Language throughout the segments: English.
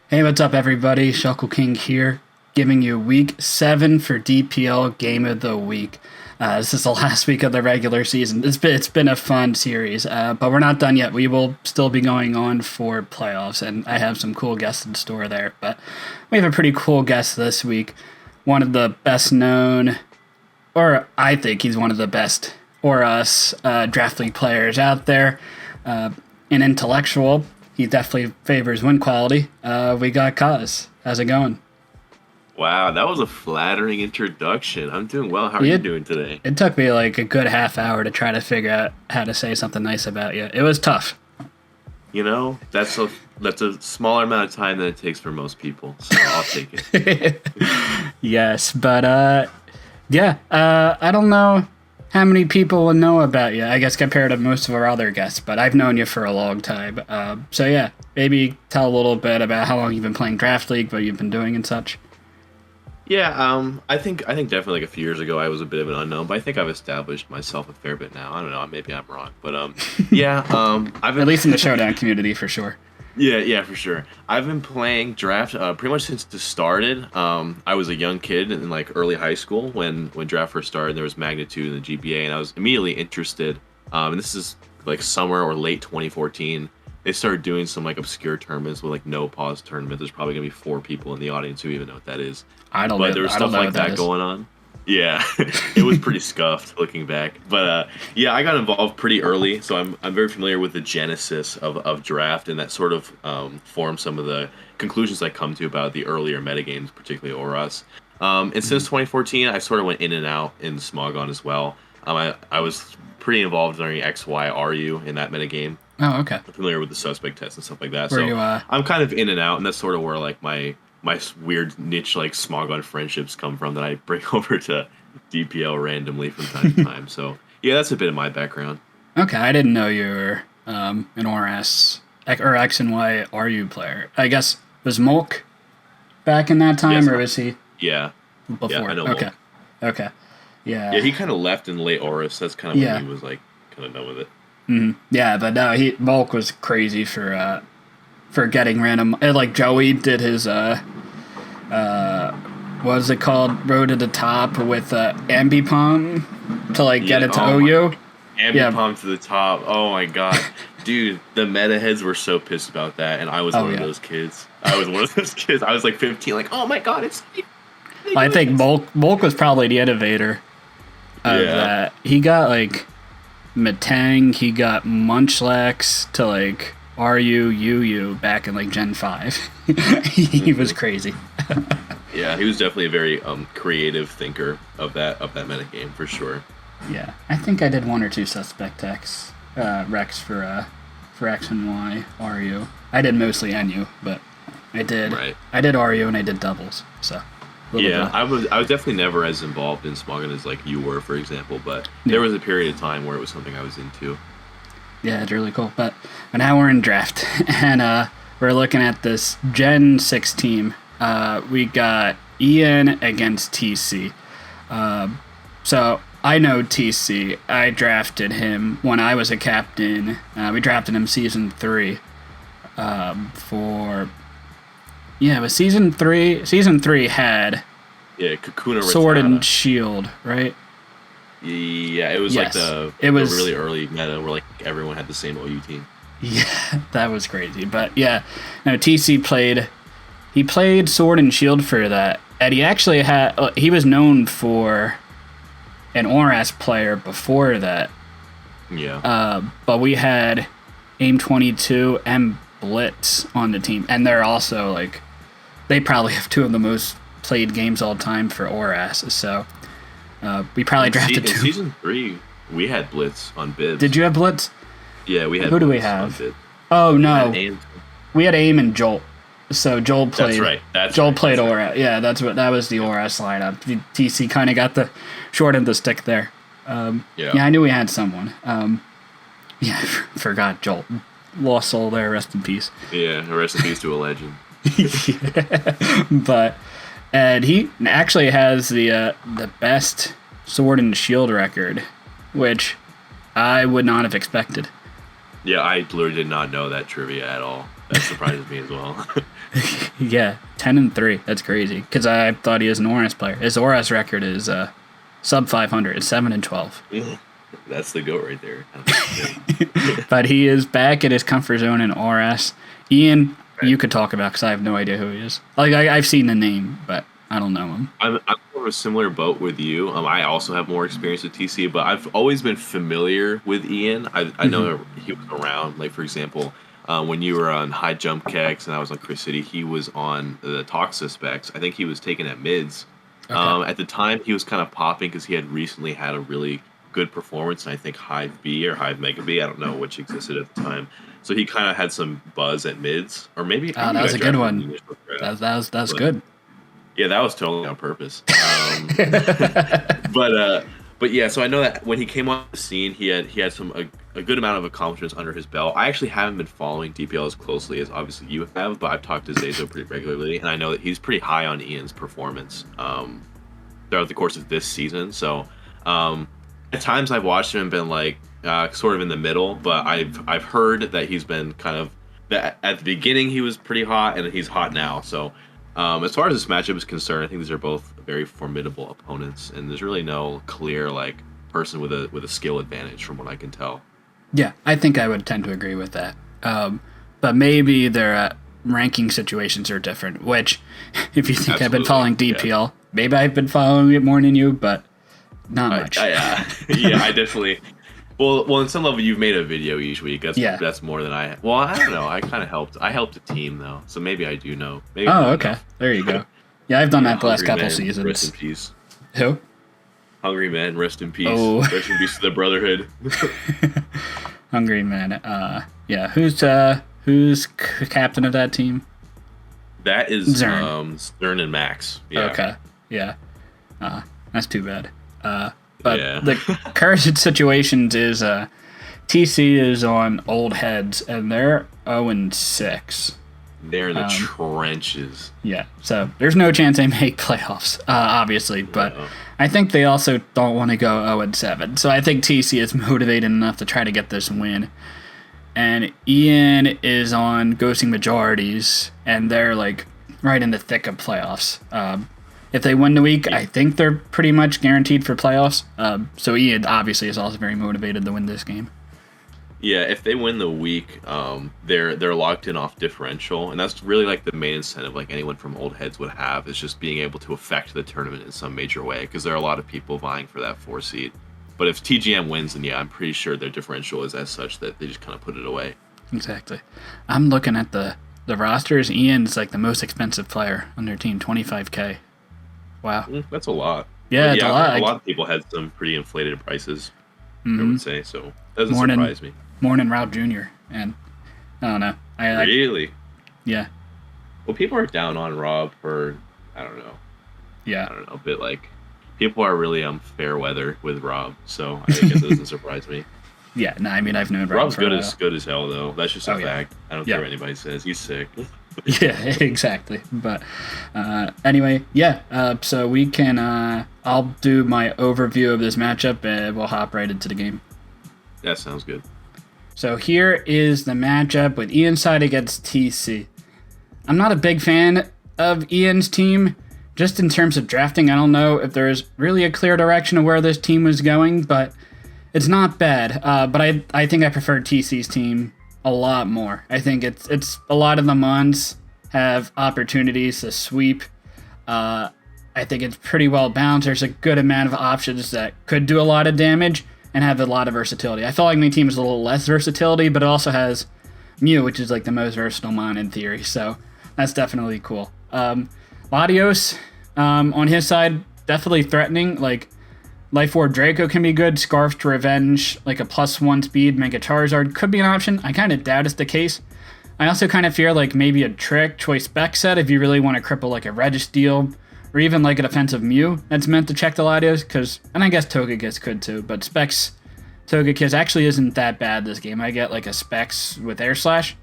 Hey, what's up, everybody? Shuckle King here, giving you week 7 for DPL Game of the Week. This is the last week of the regular season. It's been a fun series, but we're not done yet. We will still be going on for playoffs, and I have some cool guests in store there. But we have a pretty cool guest this week. One of the best known, or I think he's one of the best ORAS draft league players out there. An intellectual. He definitely favors win quality. We got Khaz. How's it going? Wow, that was a flattering introduction. I'm doing well. How are you doing today? It took me like a good half hour to try to figure out how to say something nice about you. It was tough. You know, that's a smaller amount of time than it takes for most people, so I'll take it. Yes, but I don't know how many people will know about you, I guess, compared to most of our other guests, but I've known you for a long time. So yeah, maybe tell a little bit about how long you've been playing Draft League, what you've been doing and such. Yeah, I think definitely like a few years ago I was a bit of an unknown, but I think I've established myself a fair bit now. I don't know, maybe I'm wrong, but I've been At least in the Showdown community, for sure. Yeah, for sure. I've been playing draft pretty much since it started. I was a young kid in like early high school when draft first started. There was Magnitude in the GBA, and I was immediately interested. And this is like summer or late 2014. They started doing some like obscure tournaments with like no pause tournament. There's probably gonna be 4 people in the audience who even know what that is. I don't but know. there was I don't stuff know like what that going on. Yeah, it was pretty scuffed looking back. But yeah, I got involved pretty early, so I'm very familiar with the genesis of draft, and that sort of formed some of the conclusions I come to about the earlier metagames, particularly ORAS. And since 2014, I sort of went in and out in Smogon as well. I was pretty involved during XYRU in that metagame. Oh, okay. I'm familiar with the suspect test and stuff like that. Were So you, I'm kind of in and out, and that's sort of where like my weird niche like Smogon friendships come from that I bring over to DPL randomly from time to time. So yeah, that's a bit of my background. Okay, I didn't know you were an ORAS or X and Y RU player. I guess, was Mulk back in that time, Yes, or was he Yeah. before? Yeah, I know Okay. Mulk. Okay. Yeah. Yeah, he kind of left in late ORAS. That's kind of when he was like kind of done with it. Yeah, but no, Mulk was crazy for getting random. Like Joey did his what is it called? Road to the top with Ambipom to like get it to OU. Ambipom to the top. Oh my god. Dude, the meta heads were so pissed about that, and I was one of those kids. I was like 15, like, oh my god, it's I think Mulk was probably the innovator of that. He got like Matang, he got Munchlax to like RU, UU back in like Gen 5. He was crazy. Yeah, he was definitely a very creative thinker of that metagame for sure. Yeah, I think I did 1 or 2 suspect X Rex for X and Y RU. I did mostly NU, but I did RU and I did doubles. So yeah, I was definitely never as involved in Smogon as like you were, for example. But there was a period of time where it was something I was into. Yeah, it's really cool. But now we're in draft, and we're looking at this Gen 6 team. We got Ian against TC. So I know TC. I drafted him when I was a captain. We drafted him season 3. It was season 3. Season 3 had Kakuna Sword Rattata. and Shield, right? Yeah, it was like the really early meta where like everyone had the same OU team. Yeah, that was crazy. But yeah, no, TC played Sword and Shield for that. And he actually he was known for an ORAS player before that. Yeah. But we had AIM-22 and Blitz on the team. And they're also like, they probably have 2 of the most played games all time for ORAS. So we probably drafted 2. In season 3, we had Blitz on bids. Did you have Blitz? Yeah, we had Who Blitz do we have? on bid. Oh, no. We had AIM and Jolt. So Joel played. That's right. Joel played ORAS. Yeah, that was the ORAS lineup. TC kind of got the short end of the stick there. Yeah, I knew we had someone. Yeah, forgot Joel. Lost soul there. Rest in peace. Yeah, rest in peace to a legend. But he actually has the best Sword and Shield record, which I would not have expected. Yeah, I literally did not know that trivia at all. That surprises me as well. Yeah, 10-3. That's crazy. Because I thought he was an ORAS player. His ORAS record is sub 500. It's 7-12. That's the goat right there. But he is back at his comfort zone in ORAS. Ian, you could talk about because I have no idea who he is. Like I've seen the name, but I don't know him. I'm more of a similar boat with you. I also have more experience with TC, but I've always been familiar with Ian. I know he was around. Like, for example, when you were on High Jump Kegs and I was on Chris City, he was on the Talk Suspects. I think he was taken at mids. Okay. At the time, he was kind of popping because he had recently had a really good performance. And I think Hive B or Hive Mega B, I don't know which existed at the time. So he kind of had some buzz at mids, or maybe that was a good one. That was good. Yeah, that was totally on purpose. But yeah, so I know that when he came on the scene, he had a good amount of accomplishments under his belt. I actually haven't been following DPL as closely as obviously you have, but I've talked to Zazo pretty regularly, and I know that he's pretty high on Ian's performance throughout the course of this season. So at times I've watched him and been like sort of in the middle, but I've heard that he's been kind of that at the beginning he was pretty hot, and he's hot now. So as far as this matchup is concerned, I think these are both very formidable opponents, and there's really no clear like person with a skill advantage from what I can tell. Yeah, I think I would tend to agree with that. But maybe their ranking situations are different, which, if you think Absolutely. I've been following DPL, maybe I've been following it more than you, but not much. Yeah, I definitely... Well, on some level, you've made a video each week. That's more than I... Well, I don't know. I kind of helped. I helped a team, though, so maybe I do know. Maybe okay. Enough. There you go. Yeah, I've done that the last couple seasons. Rest in peace. Who? Hungry Man, rest in peace. Oh. Rest in peace to the Brotherhood. Hungry Man. Yeah. Who's captain of that team? That is Stern and Max. Yeah. Okay. Yeah. That's too bad. But the current situations is TC is on old heads, and they're 0-6. They're in the trenches. Yeah, so there's no chance they make playoffs, obviously, but I think they also don't want to go 0-7. So I think TC is motivated enough to try to get this win. And Ian is on ghosting majorities, and they're like right in the thick of playoffs. If they win the week, I think they're pretty much guaranteed for playoffs. So Ian obviously is also very motivated to win this game. Yeah, if they win the week, they're locked in off differential, and that's really like the main incentive like anyone from old heads would have, is just being able to affect the tournament in some major way, because there are a lot of people vying for that 4 seed. But if TGM wins, then yeah, I'm pretty sure their differential is as such that they just kind of put it away. Exactly. I'm looking at the rosters. Ian's like the most expensive player on their team, $25K. Wow. That's a lot. Yeah, it's a lot. A lot of people had some pretty inflated prices, I would say, so it doesn't surprise me. More than Rob Jr., and I don't know. Really? Yeah. Well, people are down on Rob for, I don't know. Yeah. I don't know, but like, people are really fair weather with Rob, so I guess it doesn't surprise me. Yeah, no, I mean, I've known Rob Rob's for good as hell, though. That's just a fact. I don't care what anybody says. He's sick. Yeah, exactly. But anyway, so we can... I'll do my overview of this matchup, and we'll hop right into the game. That sounds good. So here is the matchup with Ian's side against TC. I'm not a big fan of Ian's team. Just in terms of drafting, I don't know if there's really a clear direction of where this team was going, but it's not bad. But I think I prefer TC's team a lot more. I think it's a lot of the Mons have opportunities to sweep. I think it's pretty well balanced. There's a good amount of options that could do a lot of damage and have a lot of versatility. I feel like my team is a little less versatility, but it also has Mew, which is like the most versatile Mon in theory, so that's definitely cool. Latios, on his side, definitely threatening. Like, Life Orb Draco can be good. Scarf to Revenge, like a +1 speed, Mega Charizard could be an option. I kind of doubt it's the case. I also kind of fear like maybe a Trick Choice Spec set if you really want to cripple like a Registeel, or even like a defensive Mew that's meant to check the Latios, and I guess Togekiss could too, but Specs Togekiss actually isn't that bad this game. I get like a Specs with Air Slash.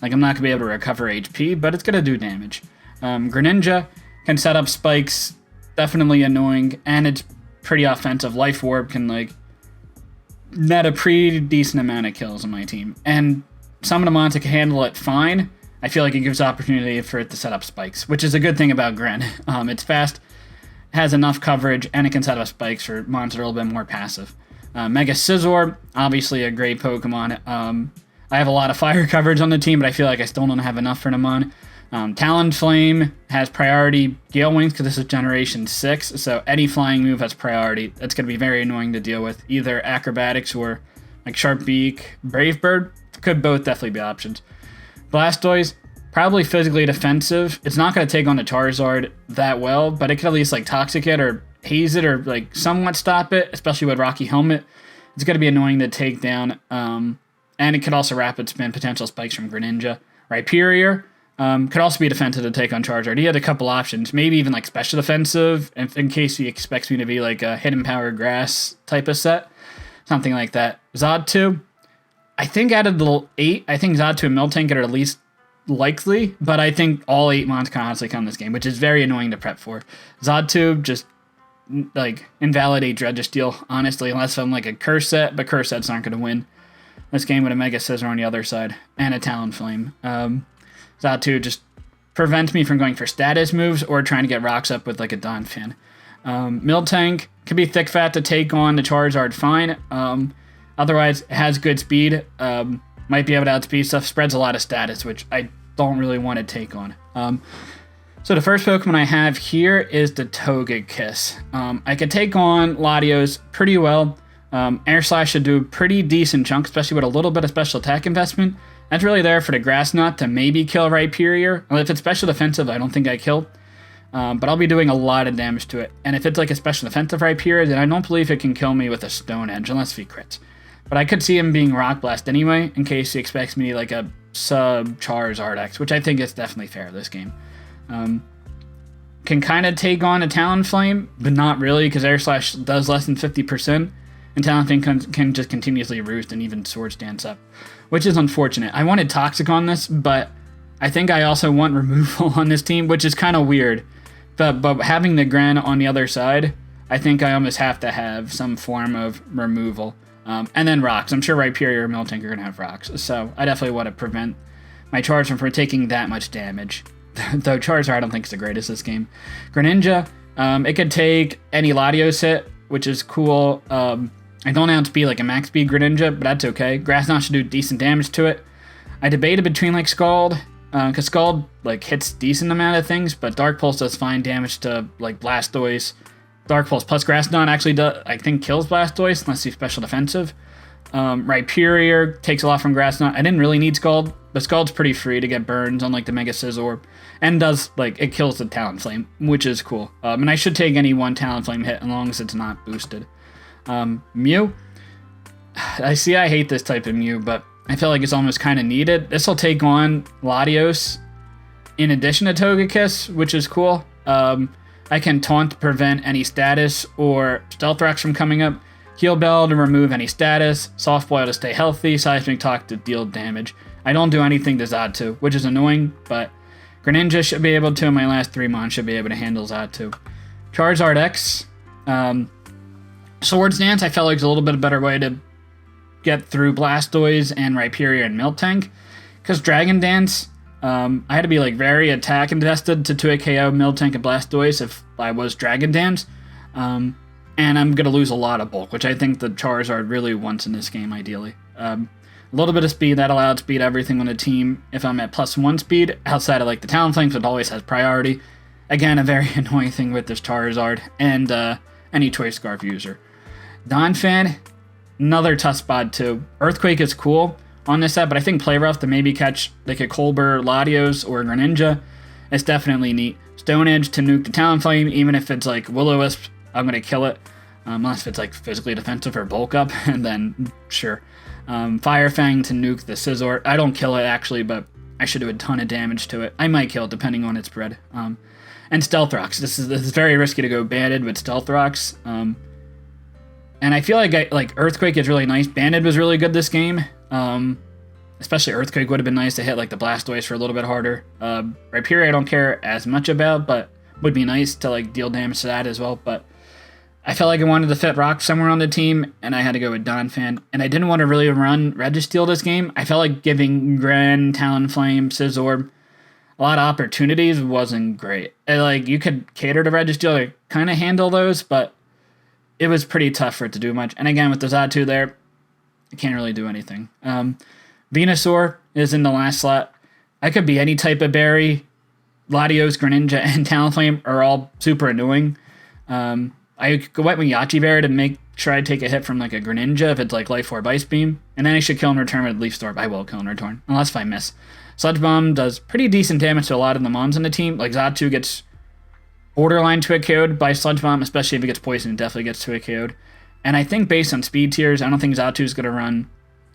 Like, I'm not going to be able to recover HP, but it's going to do damage. Greninja can set up spikes, definitely annoying, and it's pretty offensive. Life Orb can like net a pretty decent amount of kills on my team. And some of the mons can handle it fine, I feel like it gives opportunity for it to set up spikes, which is a good thing about Gren. It's fast, has enough coverage, and it can set up spikes for monsters that are a little bit more passive. Mega Scizor, obviously a great Pokemon. I have a lot of fire coverage on the team, but I feel like I still don't have enough for them on. Talonflame has priority Gale Wings because this is Generation 6, so any flying move has priority. That's going to be very annoying to deal with. Either Acrobatics or like Sharp Beak, Brave Bird could both definitely be options. Blastoise, probably physically defensive. It's not going to take on the Charizard that well, but it could at least like Toxic it or Haze it or like somewhat stop it, especially with Rocky Helmet. It's going to be annoying to take down, and it could also Rapid Spin potential spikes from Greninja. Rhyperior could also be defensive to take on Charizard. He had a couple options, maybe even like special defensive, in case he expects me to be like a Hidden Power Grass type of set, something like that. Zodtu, I think out of the 8, I think Zodtu and Miltank are at least likely, but I think all 8 mons can honestly come this game, which is very annoying to prep for. Zodtu just like invalidate Dredgesteel, honestly, unless I'm like a curse set, but curse sets aren't going to win this game with a Mega Scizor on the other side and a Talonflame. Zodtu just prevents me from going for status moves or trying to get rocks up with like a Donphan. Miltank can be thick fat to take on the Charizard fine. Otherwise, it has good speed. Might be able to outspeed stuff. Spreads a lot of status, which I don't really want to take on. So the first Pokemon I have here is the Togekiss. I could take on Latios pretty well. Air Slash should do a pretty decent chunk, especially with a little bit of special attack investment. That's really there for the Grass Knot to maybe kill Rhyperior. Well, if it's special defensive, I don't think I kill. But I'll be doing a lot of damage to it. And if it's like a special defensive Rhyperior, then I don't believe it can kill me with a Stone Edge, unless he crits. But I could see him being Rock Blast anyway, in case he expects me like a sub Charizard X, which I think is definitely fair this game. Can kind of take on a Talonflame, but not really, because Air Slash does less than 50%, and Talonflame can just continuously roost and even Swords Dance up, which is unfortunate. I wanted Toxic on this, but I think I also want Removal on this team, which is kind of weird. But having the Gren on the other side, I think I almost have to have some form of Removal. And then Rocks. I'm sure Rhyperior or Miltank are going to have Rocks, so I definitely want to prevent my Charizard from taking that much damage. Though Charizard I don't think is the greatest this game. Greninja, it could take any Latios hit, which is cool. I don't outspeed like a max speed Greninja, but that's okay. Grass Knot should do decent damage to it. I debated between like Scald, because Scald like hits decent amount of things, but Dark Pulse does fine damage to like Blastoise. Dark Pulse plus Grass Knot actually does, I think, kills Blastoise unless he's special defensive. Rhyperior takes a lot from Grass Knot. I didn't really need Scald, but Scald's pretty free to get burns on like the Mega Scizor, and does like it kills the Talonflame, which is cool. And I should take any one Talonflame hit as long as it's not boosted. Mew, I hate this type of Mew, but I feel like it's almost kind of needed. This will take on Latios in addition to Togekiss, which is cool. I can Taunt to prevent any status or Stealth Rocks from coming up. Heal Bell to remove any status. Soft Boil to stay healthy. Seismic Talk to deal damage. I don't do anything to Zodtu, which is annoying, but Greninja should be able to, and my last 3 mons should be able to handle Zodtu. Charizard X. Swords Dance I felt like was a little bit a better way to get through Blastoise and Rhyperior and Miltank. Because Dragon Dance, I had to be like very attack invested to 2-hit KO Miltank and Blastoise if I was Dragon Dance. And I'm going to lose a lot of bulk, which I think the Charizard really wants in this game, ideally. A little bit of speed, that'll outspeed everything on the team if I'm at +1 speed, outside of like the Talonflames, it always has priority. Again, a very annoying thing with this Charizard, and any Choice Scarf user. Donphan, another tough spot too. Earthquake is cool on this set, but I think Play Rough to maybe catch like a Colbur, Latios, or Greninja is definitely neat. Stone Edge to nuke the Talonflame, even if it's like Will-O-Wisp, I'm going to kill it. Unless it's like physically defensive or bulk up, and then sure. Fire Fang to nuke the Scizor. I don't kill it actually, but I should do a ton of damage to it. I might kill it depending on its spread. And Stealth Rocks. This is very risky to go banded with Stealth Rocks. And I feel like Earthquake is really nice. Banded was really good this game. Especially Earthquake would have been nice to hit like the Blastoise for a little bit harder. Rhyperior I don't care as much about, but would be nice to like deal damage to that as well. But I felt like I wanted to fit Rock somewhere on the team, and I had to go with Donphan. And I didn't want to really run Registeel this game. I felt like giving Gren, Talonflame, Scizor a lot of opportunities wasn't great. And, like, you could cater to Registeel to kind of handle those, but it was pretty tough for it to do much. And again, with the Xatu there, I can't really do anything. Venusaur is in the last slot. I could be any type of berry. Latios, Greninja, and Talonflame are all super annoying. I went with Yachi Bear to sure I take a hit from like a Greninja if it's like Life Orb Ice Beam, and then I should kill in return with Leaf Storm. I will kill in return, unless if I miss. Sludge Bomb does pretty decent damage to a lot of the mons in the team. Like Xatu gets borderline 2-hit KO'd by Sludge Bomb, especially if it gets poisoned, it definitely gets 2-hit KO'd. And I think based on speed tiers, I don't think Xatu is going to run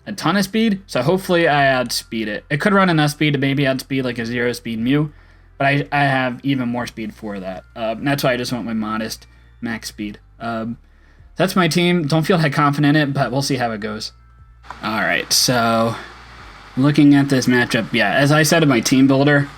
a ton of speed, so hopefully I outspeed it. It could run enough speed to maybe outspeed like a 0-speed Mew, but I have even more speed for that. And that's why I just went with modest max speed. That's my team. Don't feel that confident in it, but we'll see how it goes. All right, so looking at this matchup, yeah, as I said in my team builder,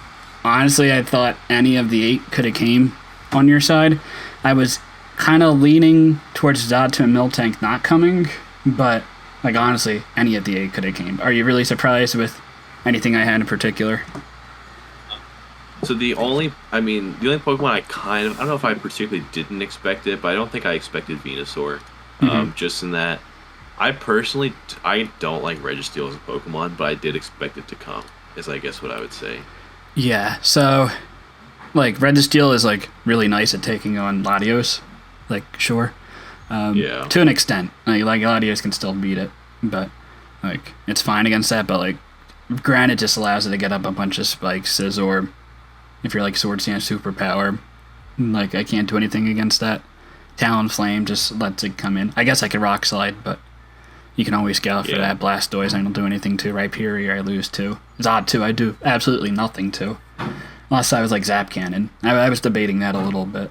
honestly, I thought any of the 8 could have came on your side. I was kind of leaning towards Xatu and Miltank not coming, but like honestly, any of the 8 could have came. Are you really surprised with anything I had in particular? So the only Pokemon I don't know if I particularly didn't expect it, but I don't think I expected Venusaur. Just in that, I personally, I don't like Registeel as a Pokemon, but I did expect it to come, is I guess what I would say. Yeah, so, like, Registeel is, like, really nice at taking on Latios. Like, sure. Yeah. To an extent. Like, Latios can still beat it, but, like, it's fine against that, but, like, granted just allows it to get up a bunch of spikes, Scizor. If you're like Sword Stance Superpower, like I can't do anything against that. Talonflame just lets it come in. I guess I could Rock Slide, but you can always scout for that. Blastoise, I don't do anything to. Rhyperior, I lose to. Xatu, I do absolutely nothing to. Unless I was like Zap Cannon. I was debating that a little bit.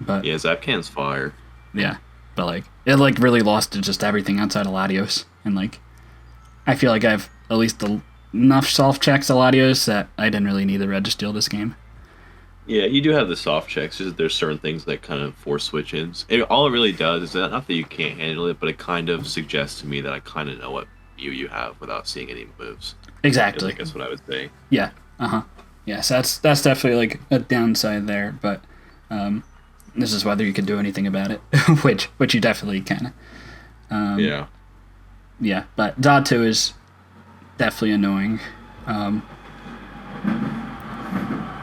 But yeah, Zap Cannon's fire. Yeah, but like it like really lost to just everything outside of Latios, and like I feel like I've at least enough soft checks to Latios that I didn't really need the Registeel this game. Yeah, you do have the soft checks. Just there's certain things that kind of force switch-ins. All it really does is not that you can't handle it, but it kind of suggests to me that I kind of know what view you have without seeing any moves. Exactly. I guess what I would say. Yeah. Yeah, so that's definitely like a downside there, but this is whether you can do anything about it, which you definitely can. Yeah. Yeah, but Xatu is definitely annoying.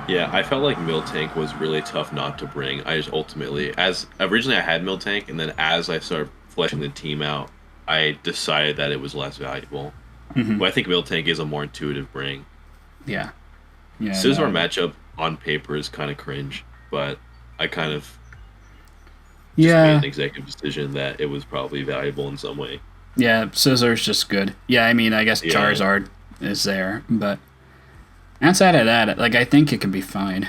Yeah, I felt like Miltank was really tough not to bring. I just ultimately, originally I had Miltank, and then as I started fleshing the team out, I decided that it was less valuable. But I think Miltank is a more intuitive bring. Yeah. Scizor matchup on paper is kind of cringe, but I kind of made an executive decision that it was probably valuable in some way. Yeah, Scizor's just good. Yeah, I mean, I guess Charizard is there, but outside of that, like, I think it can be fine.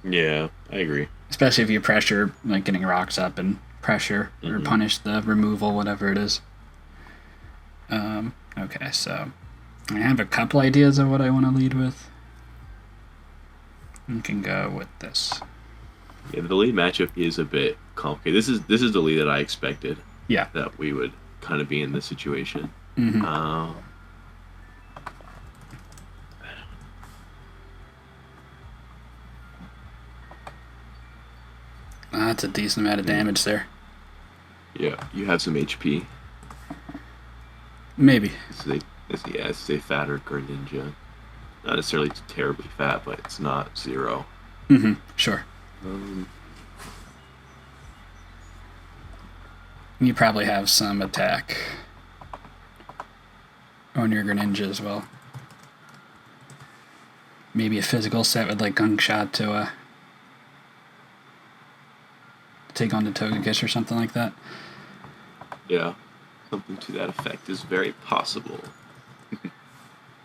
Yeah, I agree. Especially if you pressure, like, getting rocks up and pressure or punish the removal, whatever it is. Okay, so I have a couple ideas of what I want to lead with. We can go with this. Yeah, the lead matchup is a bit complicated. This is the lead that I expected. Yeah. That we would kind of be in this situation. That's a decent amount of damage there. Yeah, you have some HP. Maybe. This is a fatter Greninja. Not necessarily terribly fat, but it's not 0. Sure. You probably have some attack on your Greninja as well. Maybe a physical set with like Gunk Shot to take on the Togekiss or something like that. Yeah, something to that effect is very possible.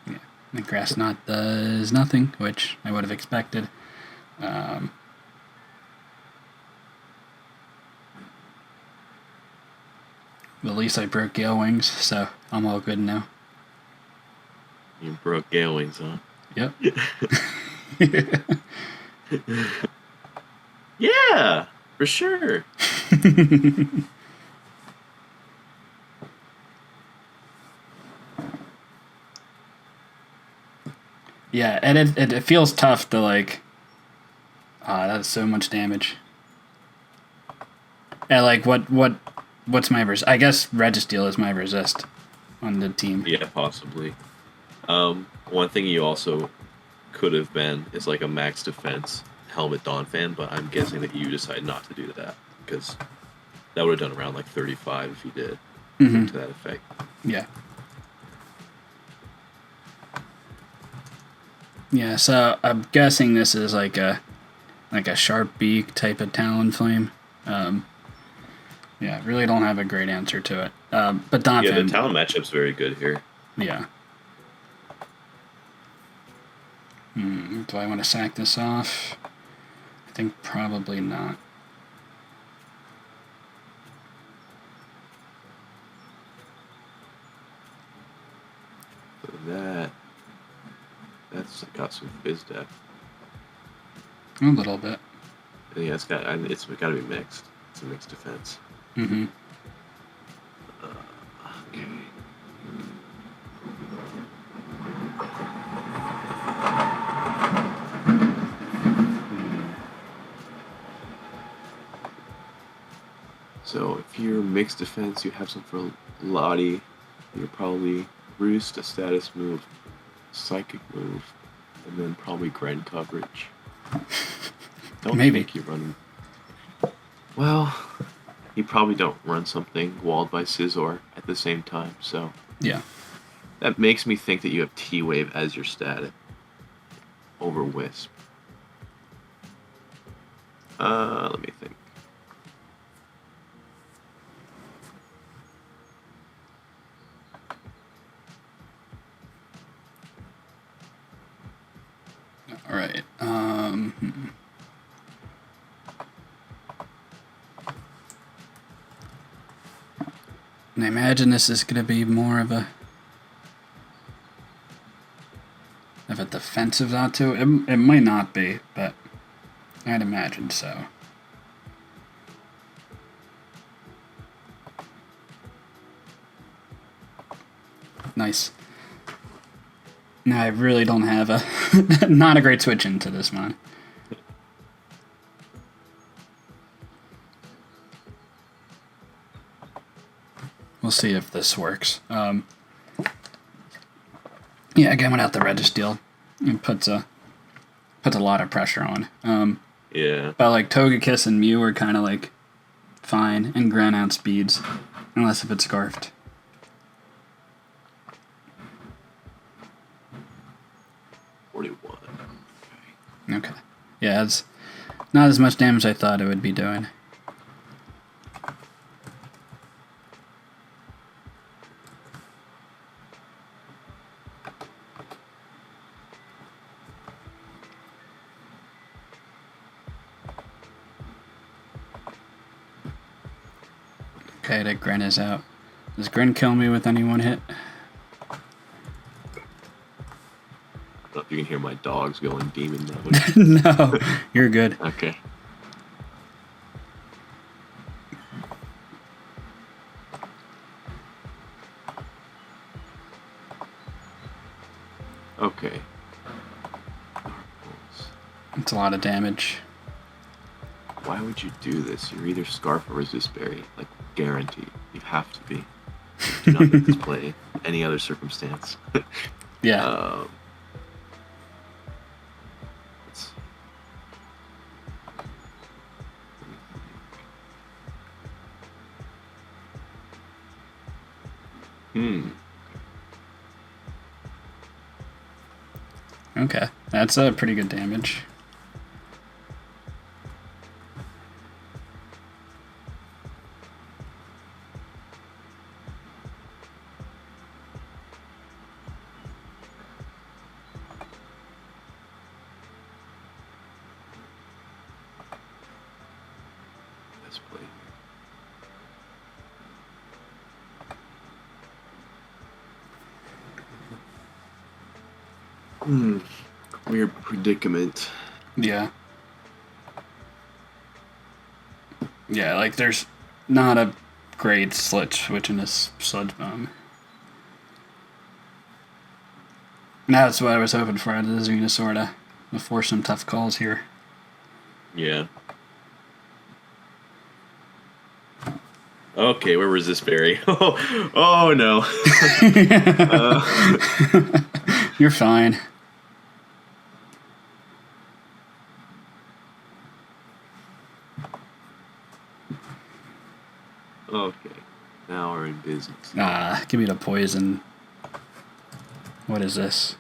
Yeah, the Grass Knot does nothing, which I would have expected. But at least I broke Gale Wings, so I'm all good now. You broke Gale Wings, huh? Yep. Yeah, for sure. Yeah, and it feels tough to like. Ah, that's so much damage. And like, what's my resist? I guess Registeel is my resist on the team. Yeah, possibly. One thing you also could have been is like a max defense Helmet Dawn fan, but I'm guessing that you decided not to do that because that would have done around like 35 if you did to that effect. Yeah. Yeah, so I'm guessing this is like a sharp beak type of Talonflame. Yeah, really don't have a great answer to it. But Donphan. Yeah, the Talon matchup's very good here. Yeah. Do I want to sack this off? I think probably not. So that's got some fizz depth. A little bit. Yeah, it's got to be mixed. It's a mixed defense. Mm-hmm. Okay. So if you're mixed defense, you have some for Lottie. You're probably Roost, a status move, psychic move, and then probably Gren coverage. Don't think you run. Well, you probably don't run something walled by Scizor at the same time, so Yeah. that makes me think that you have T-Wave as your static over Wisp. Let me think. All right. And I imagine this is going to be more of a defensive Xatu. It might not be, but I'd imagine so. Nice. Now I really don't have a not a great switch into this one. We'll see if this works. Yeah, again without the Registeel, it puts a lot of pressure on. Yeah. But like Togekiss and Mew are kind of like fine, and Gren outspeeds, unless if it's Scarfed. Okay. Yeah, it's not as much damage I thought it would be doing. Okay, that Gren is out. Does Gren kill me with any one hit? I don't know if you can hear my dogs going demon mode. No, you're good. Okay. Okay. It's a lot of damage. Why would you do this? You're either Scarf or Resist Berry. Like, guaranteed. You have to be. Do not make this play any other circumstance. Yeah. Okay, that's a pretty good damage. Let's play. Weird predicament. Yeah. Yeah, like there's not a great switch in this sludge bomb. That's what I was hoping for out of the Venusaur to force some tough calls here. Yeah. Okay, where was this berry? Oh no. You're fine. Okay, now we're in business. Give me the poison. What is this?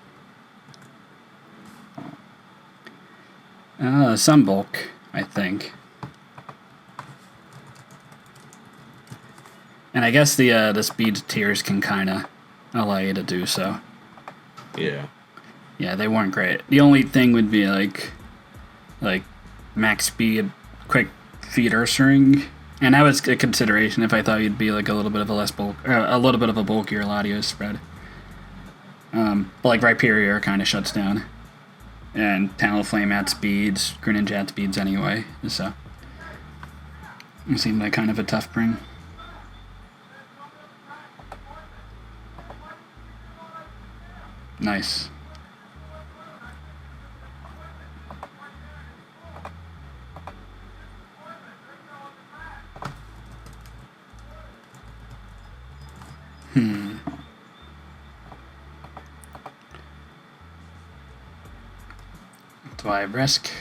Sunbulk, I think. And I guess the speed tiers can kind of allow you to do so. Yeah. Yeah, they weren't great. The only thing would be like max speed, quick feed Ursaring, and that was a consideration if I thought you'd be like a little bit of a bulkier Latios spread. But like Rhyperior kind of shuts down, and Talonflame at speeds, Greninja at speeds anyway, so it seemed like kind of a tough bring. Nice. Do I risk?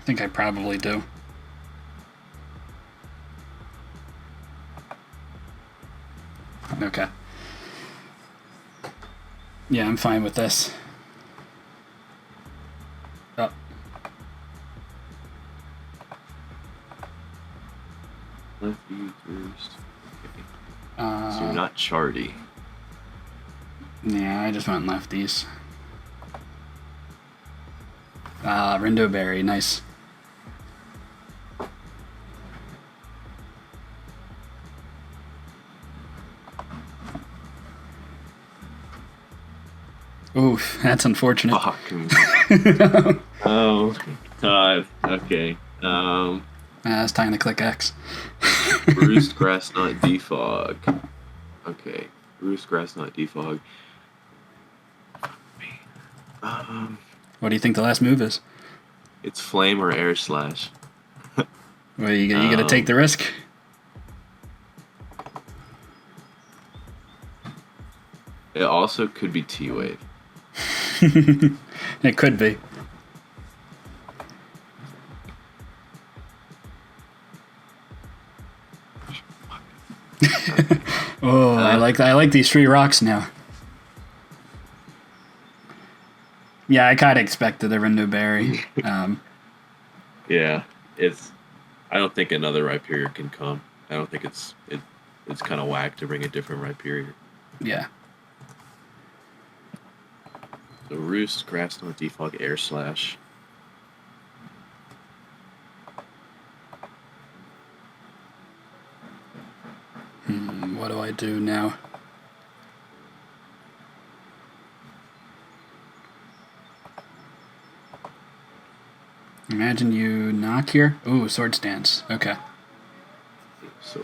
I think I probably do. Okay. Yeah, I'm fine with this. Oh. Left you first. Okay. So you're not Chardy. Yeah, I just went lefties. Rindoberry, nice. Oof, that's unfortunate. Fuck. Oh, God. Okay. It's time to click X. Bruised Grass Knot Defog. Okay. Bruised Grass Knot Defog. What do you think the last move is? It's Flame or Air Slash. Well, you gonna take the risk? It also could be T-Wave. It could be. Oh, I like these 3 rocks now. Yeah, I kind of expected a Rindoberry. Yeah, I don't think another Rhyperior can come. I don't think it's kind of whack to bring a different Rhyperior. Yeah. So Roost, Grass Knot, Defog, Air Slash. What do I do now? Imagine you knock here. Ooh, Swords Dance. Okay. So,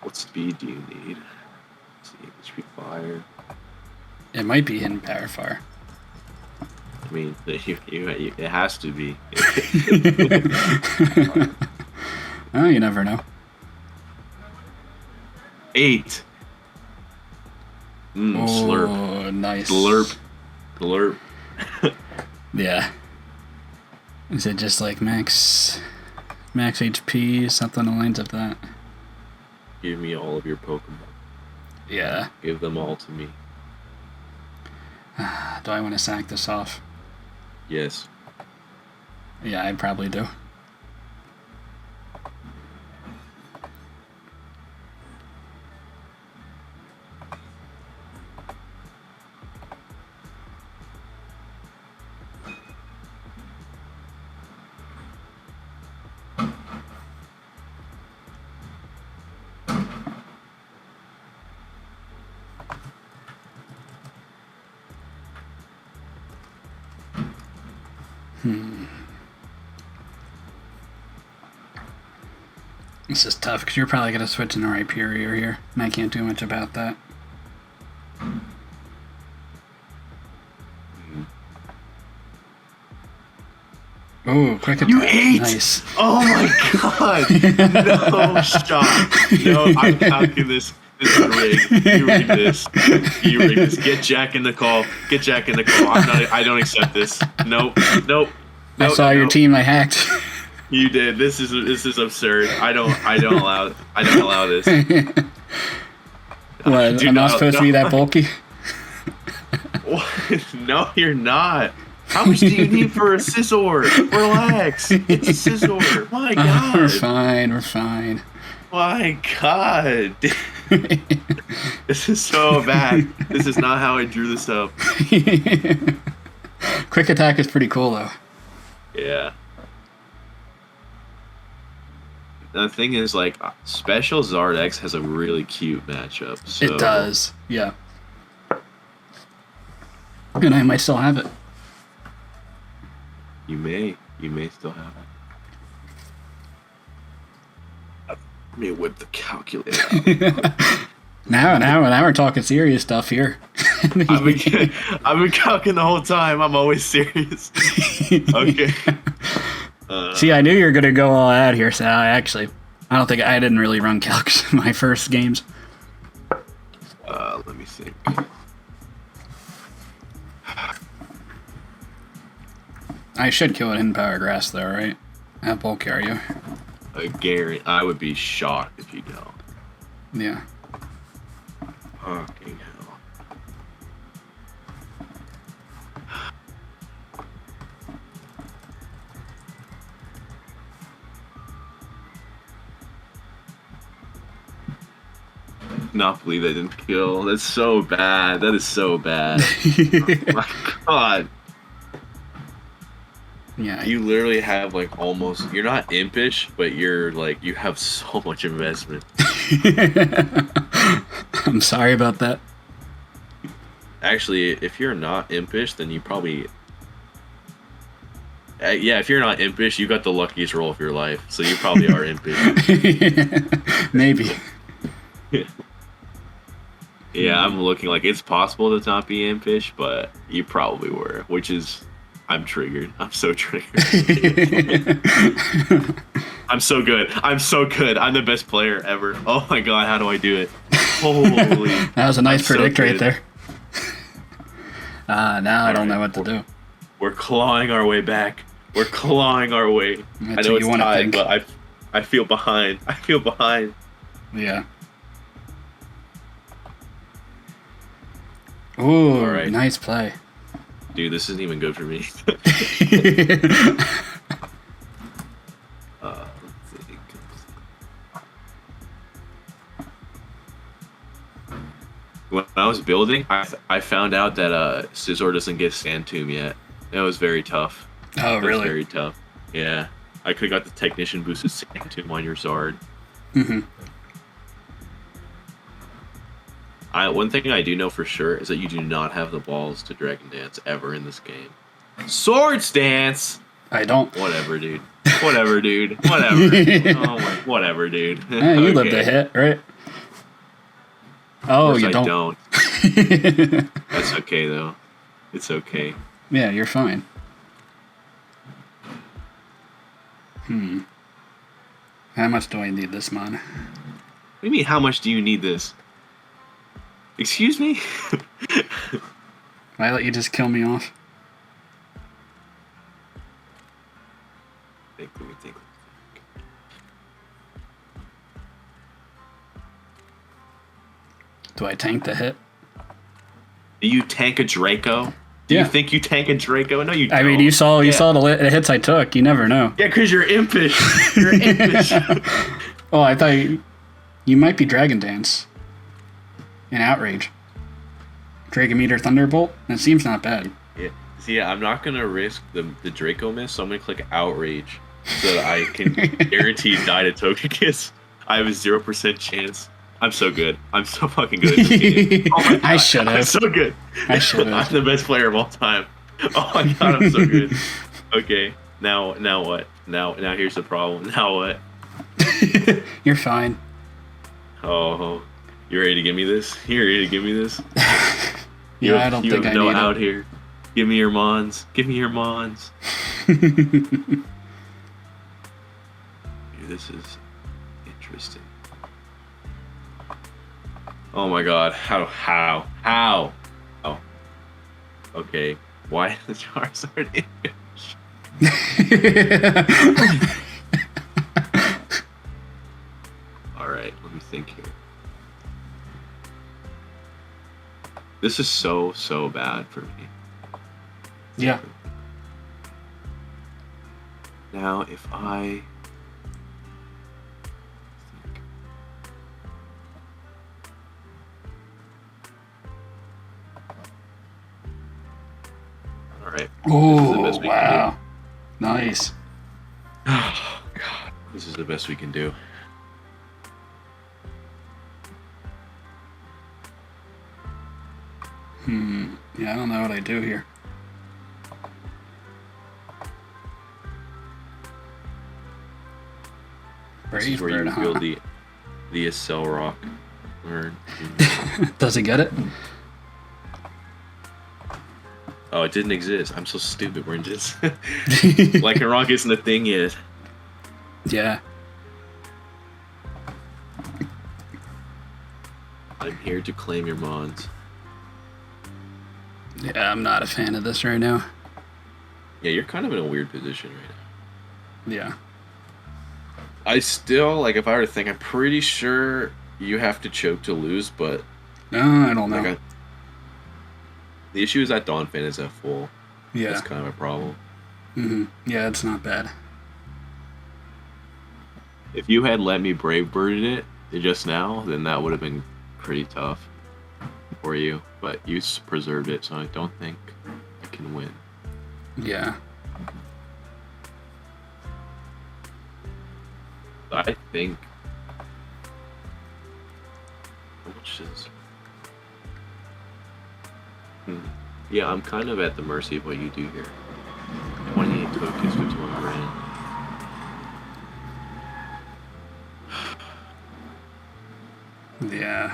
what speed do you need? Let's see, HP Fire. It might be Hidden Power Fire. I mean, it has to be. Oh, you never know. 8. Slurp. Oh, nice. Slurp. Yeah. Is it just like max HP, something along the lines of that? Give me all of your Pokemon. Yeah. Give them all to me. Do I want to sack this off? Yes. Yeah, I probably do. This is tough because you're probably going to switch in the right period here, and I can't do much about that. Oh, quick attack. You ate! Nice. Oh my god! No shot. No, I'm calcing this. This is rigged. You rigged this. You rigged this. Get Jack in the call. Get Jack in the call. I don't accept this. Nope. I saw your team. I hacked. You did. This is absurd. I don't allow this. What? Dude, I'm not supposed to be that bulky? What? No, you're not. How much do you need for a scissor? Relax. It's a scissor. My God. We're fine. We're fine. My God. This is so bad. This is not how I drew this up. Quick attack is pretty cool, though. Yeah. The thing is, like, Special Zard X has a really cute matchup. So. It does, yeah. And I might still have it. You may still have it. Let me whip the calculator out. Now we're talking serious stuff here. I've been calculating the whole time. I'm always serious. Okay. See, I knew you were gonna go all out here, so I didn't really run calcs in my first games. Let me think. I should kill it in power grass, though, right? How bulky are you? Gary, I would be shocked if you don't. Yeah. Fucking hell. Not believe they didn't kill. That's so bad. That is so bad. Oh my God. Yeah. You literally have like almost. You're not impish, but you're like you have so much investment. I'm sorry about that. Actually, if you're not impish, then you probably. Yeah, if you're not impish, you got the luckiest roll of your life, so you probably are impish. Maybe. Yeah, I'm looking like it's possible to not be impish, but you probably were, which is, I'm triggered. I'm so triggered. I'm so good. I'm so good. I'm the best player ever. Oh my God, how do I do it? Holy. That was a nice predict so right there. Now I don't know what to do. We're clawing our way back. We're clawing our way. That's I know what it's you tied, think. but I feel behind. I feel behind. Yeah. Ooh, all right. Nice play. Dude, this isn't even good for me. Let's see. When I was building, I found out that Scizor doesn't get Sand Tomb yet. It was very tough. Oh, It was really? very tough. Yeah. I could have got the Technician boosted Sand Tomb on your Zard. Mm-hmm. One thing I do know for sure is that you do not have the balls to Dragon Dance ever in this game. Swords Dance! I don't. Whatever, dude. Whatever, dude. Whatever. Oh my, whatever, dude. Yeah, you lived a hit, right? Oh, you I don't. don't. That's okay, though. It's okay. Yeah, you're fine. How much do I need this, man? What do you mean, how much do you need this? Excuse me? Why let you just kill me off? Let me think. Do I tank the hit? Do you tank a Draco? Do Yeah. you think you tank a Draco? No, you don't. I mean, you saw the hits I took. You never know. Yeah, because you're impish. You're impish. Oh, I thought you might be Dragon Dance. And Outrage. Dragometer Thunderbolt? That seems not bad. Yeah. See, I'm not going to risk the Draco miss, so I'm going to click Outrage so that I can guarantee die to Togekiss. I have a 0% chance. I'm so good. I'm so fucking good at this game. Oh my God. I should I'm have. so good. I should I'm have. the best player of all time. Oh my God, I'm so good. Okay, now what? Now here's the problem. Now what? You're fine. Oh, you ready to give me this? You ready to give me this? Yeah, I don't think I need it. Out here. Give me your mons. Give me your mons. This is interesting. Oh my god. How? Oh. Okay. Why is the Charizard English? Alright, let me think here. This is so bad for me. Yeah. Now, if I... Alright. Oh, wow. Nice. Oh, God. This is the best we can do. Yeah, I don't know what I do here. This is where you reveal the Accelerock learn. Does it get it? Oh, it didn't exist. I'm so stupid. We're just Lycanroc isn't a thing yet. Yeah. I'm here to claim your mons. Yeah, I'm not a fan of this right now. Yeah, you're kind of in a weird position right now. Yeah. I still, like, if I were to think, I'm pretty sure you have to choke to lose, but... No, I don't know. Like, the issue is that Donphan is at full. Yeah. That's kind of a problem. Yeah, it's not bad. If you had let me Brave Birded it just now, then that would have been pretty tough for you. But you preserved it, so I don't think I can win. Yeah. I think... How much is... Yeah, I'm kind of at the mercy of what you do here. 28 tokens for 200 grand. Yeah.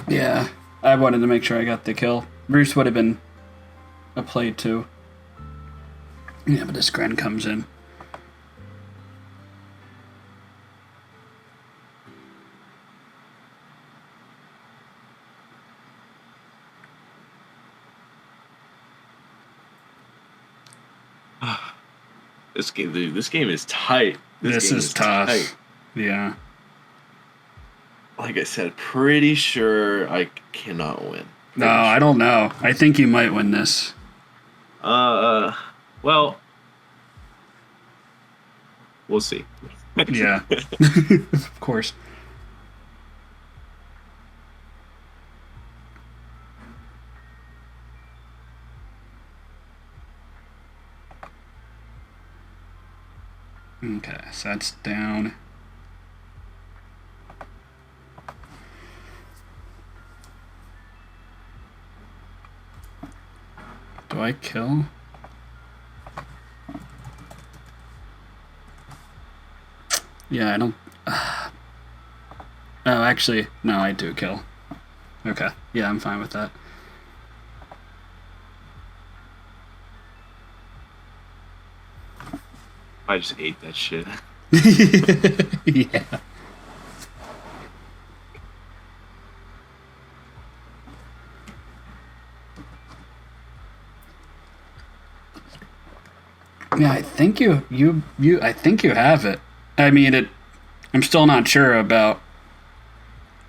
Yeah, I wanted to make sure I got the kill. Bruce would have been a play too. Yeah, but this Gren comes in. This game, dude, this game is tight. This is tough. Tight. Yeah. Like I said, pretty sure I cannot win. No, I don't know. I think you might win this. Well, we'll see. Yeah. Of course. Okay, so that's down. Do I kill? Yeah, I don't... Oh, actually, no, I do kill. Okay, yeah, I'm fine with that. I just ate that shit. Yeah. Yeah, I think you I think you have it. I mean, I'm still not sure about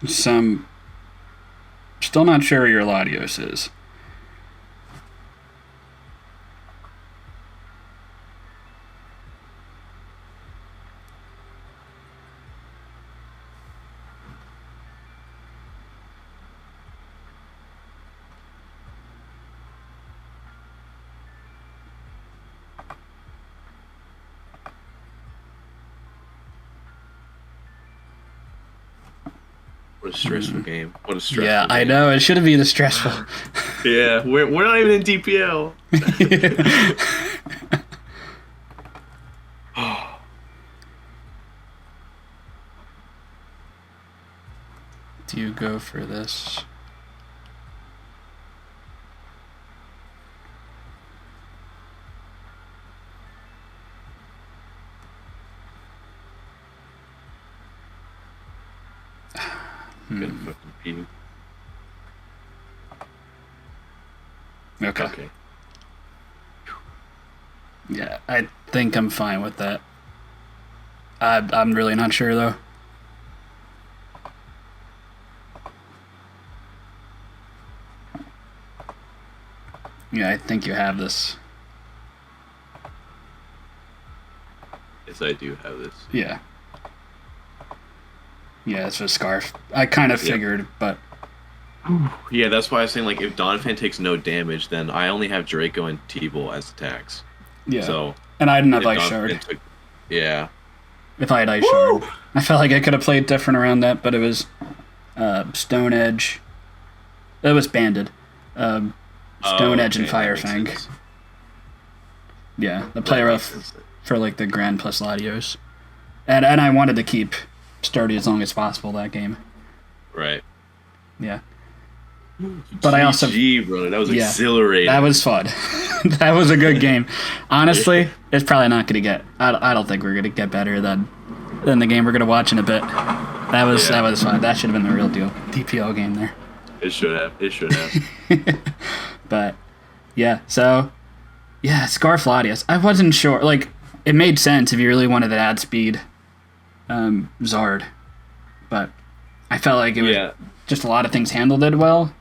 some. Still not sure where your Latios is. What a stressful game. What a stressful Yeah, game. I know. It shouldn't be this stressful. Yeah, we're not even in DPL. Do you go for this? Good fucking pee. Okay. Yeah, I think I'm fine with that. I'm really not sure though. Yeah, I think you have this. Yes, I do have this. Yeah. Yeah, it's a scarf. I kind of figured, but... Yeah, that's why I was saying, like, if Donphan takes no damage, then I only have Draco and T-Bull as attacks. Yeah. So, and I didn't have Ice Shard. Yeah. If I had Ice Shard. I felt like I could have played different around that, but it was Stone Edge. It was Banded. Stone Edge and Fire Fang. Yeah, the play rough for like the Grand plus Latios. And I wanted to keep Sturdy as long as possible that game. Right. Yeah. But I also bro, that was exhilarating. That was fun. That was a good game. Honestly, it's probably not going to get. I don't think we're going to get better than the game we're going to watch in a bit. That was fun. That should have been the real deal. DPL game there. It should have. But yeah, so yeah, Scarf Latias. I wasn't sure. Like, it made sense if you really wanted to add speed, Zard, but I felt like it was just a lot of things handled it well,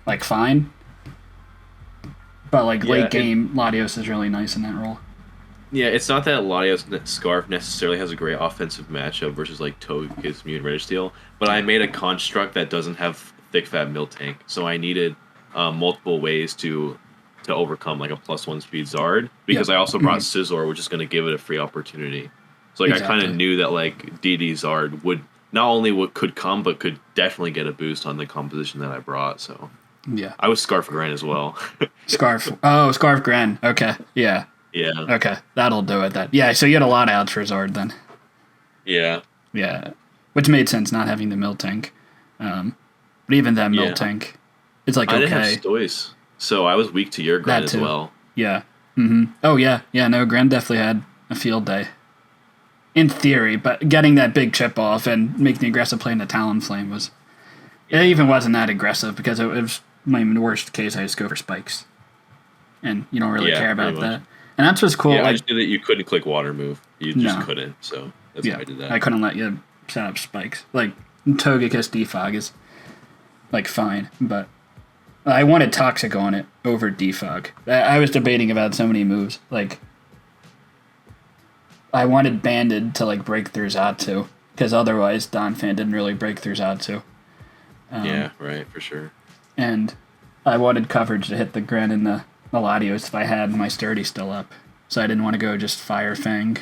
like fine. But like late game, Latios is really nice in that role. Yeah, it's not that Latios Scarf necessarily has a great offensive matchup versus like Togekiss, Mew, and Registeel, but I made a construct that doesn't have thick fat Mill Tank, so I needed multiple ways to overcome like a +1 speed Zard, because I also brought Scizor, which is going to give it a free opportunity. So like I kind of knew that like DD Zard would not only could come, but could definitely get a boost on the composition that I brought. So yeah, I was Scarf Gren as well. Scarf Gren. Okay, yeah. Okay, that'll do it. So you had a lot of outs for Zard then. Yeah, which made sense not having the Mill Tank. But even that Mill Tank, it's like I didn't have Stoice, so I was weak to your Gren as well. Yeah. Oh yeah. No, Gren definitely had a field day. In theory, but getting that big chip off and making the aggressive play in the Talonflame was... It even wasn't that aggressive, because it was my worst case. I just go for spikes. And you don't really care about that. And that's what's cool. Yeah, I just knew that you couldn't click water move. You just couldn't, so that's why I did that. I couldn't let you set up spikes. Like, Togekiss Defog is, like, fine, but I wanted Toxic on it over Defog. I was debating about so many moves. Like, I wanted Banded to, like, break through Zatsu, because otherwise Donphan didn't really break through Zatsu. Yeah, right, for sure. And I wanted coverage to hit the Gren and the Latios if I had my Sturdy still up. So I didn't want to go just Fire Fang,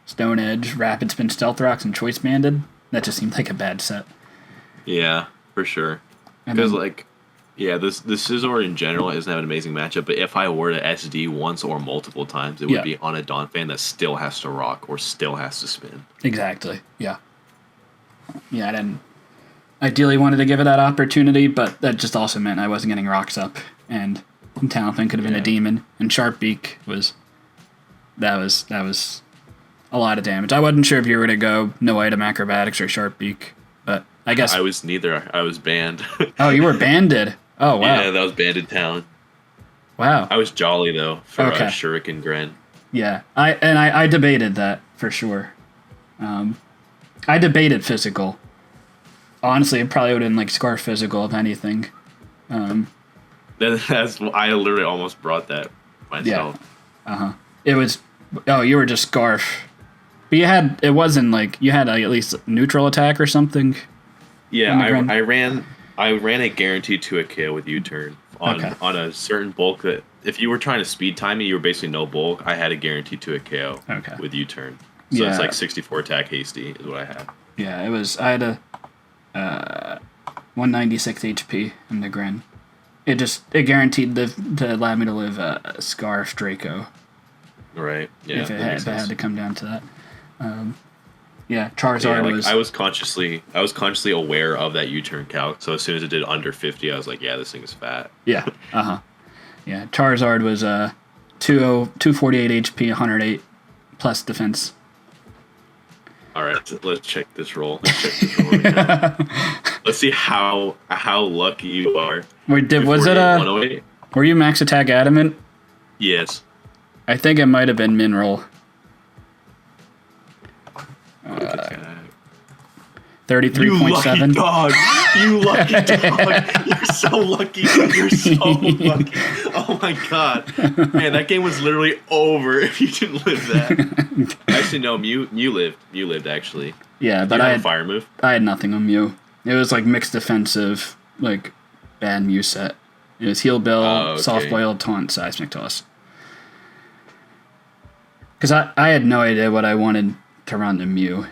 Stone Edge, Rapid Spin Stealth Rocks, and Choice Banded. That just seemed like a bad set. Yeah, for sure. Because, like, this Scizor in general isn't an amazing matchup, but if I were to SD once or multiple times, it would be on a Donphan that still has to rock or still has to spin. Exactly, yeah. Yeah, I didn't ideally wanted to give it that opportunity, but that just also meant I wasn't getting rocks up, and Talonflame could have been a demon, and Sharpbeak was a lot of damage. I wasn't sure if you were to go no item acrobatics or Sharpbeak, but I guess I was neither. I was banned. Oh, you were banded. Oh wow. Yeah, that was banded Talon. Wow. I was jolly though for Shuriken Gren. Yeah, I debated that for sure. I debated physical. Honestly, it probably would have been like Scarf physical if anything. That's I literally almost brought that myself. Yeah. It was. Oh, you were just Scarf, but it wasn't like you had at least neutral attack or something. Yeah, I ran a guaranteed to a KO with U-turn on a certain bulk that if you were trying to speed time me, you were basically no bulk. I had a guaranteed to a KO with U-turn. So it's like 64 attack hasty is what I had. Yeah, it was. I had a 196 HP in the Gren. it guaranteed to allow me to live Scarf Draco. Right. Yeah. If it had to come down to that. Yeah, Charizard was. I was consciously aware of that U-turn calc. So as soon as it did under 50, I was like, yeah, this thing is fat. Yeah. Yeah. Charizard was 248 HP, 108 plus defense. All right, let's check this roll. Right now. Let's see how lucky you are. Wait, was it a? 108? Were you max attack adamant? Yes. I think it might have been min roll. 33.7. You lucky dog. You're so lucky. You're so lucky. Oh my god. Man, that game was literally over if you didn't live that. Actually, no, Mew lived. Mew lived, actually. Yeah, but I had a fire move. I had nothing on Mew. It was like mixed defensive, like bad Mew set. It was Heal Bill, Soft Boiled, Taunt, Seismic Toss. Because I had no idea what I wanted to run to Mew.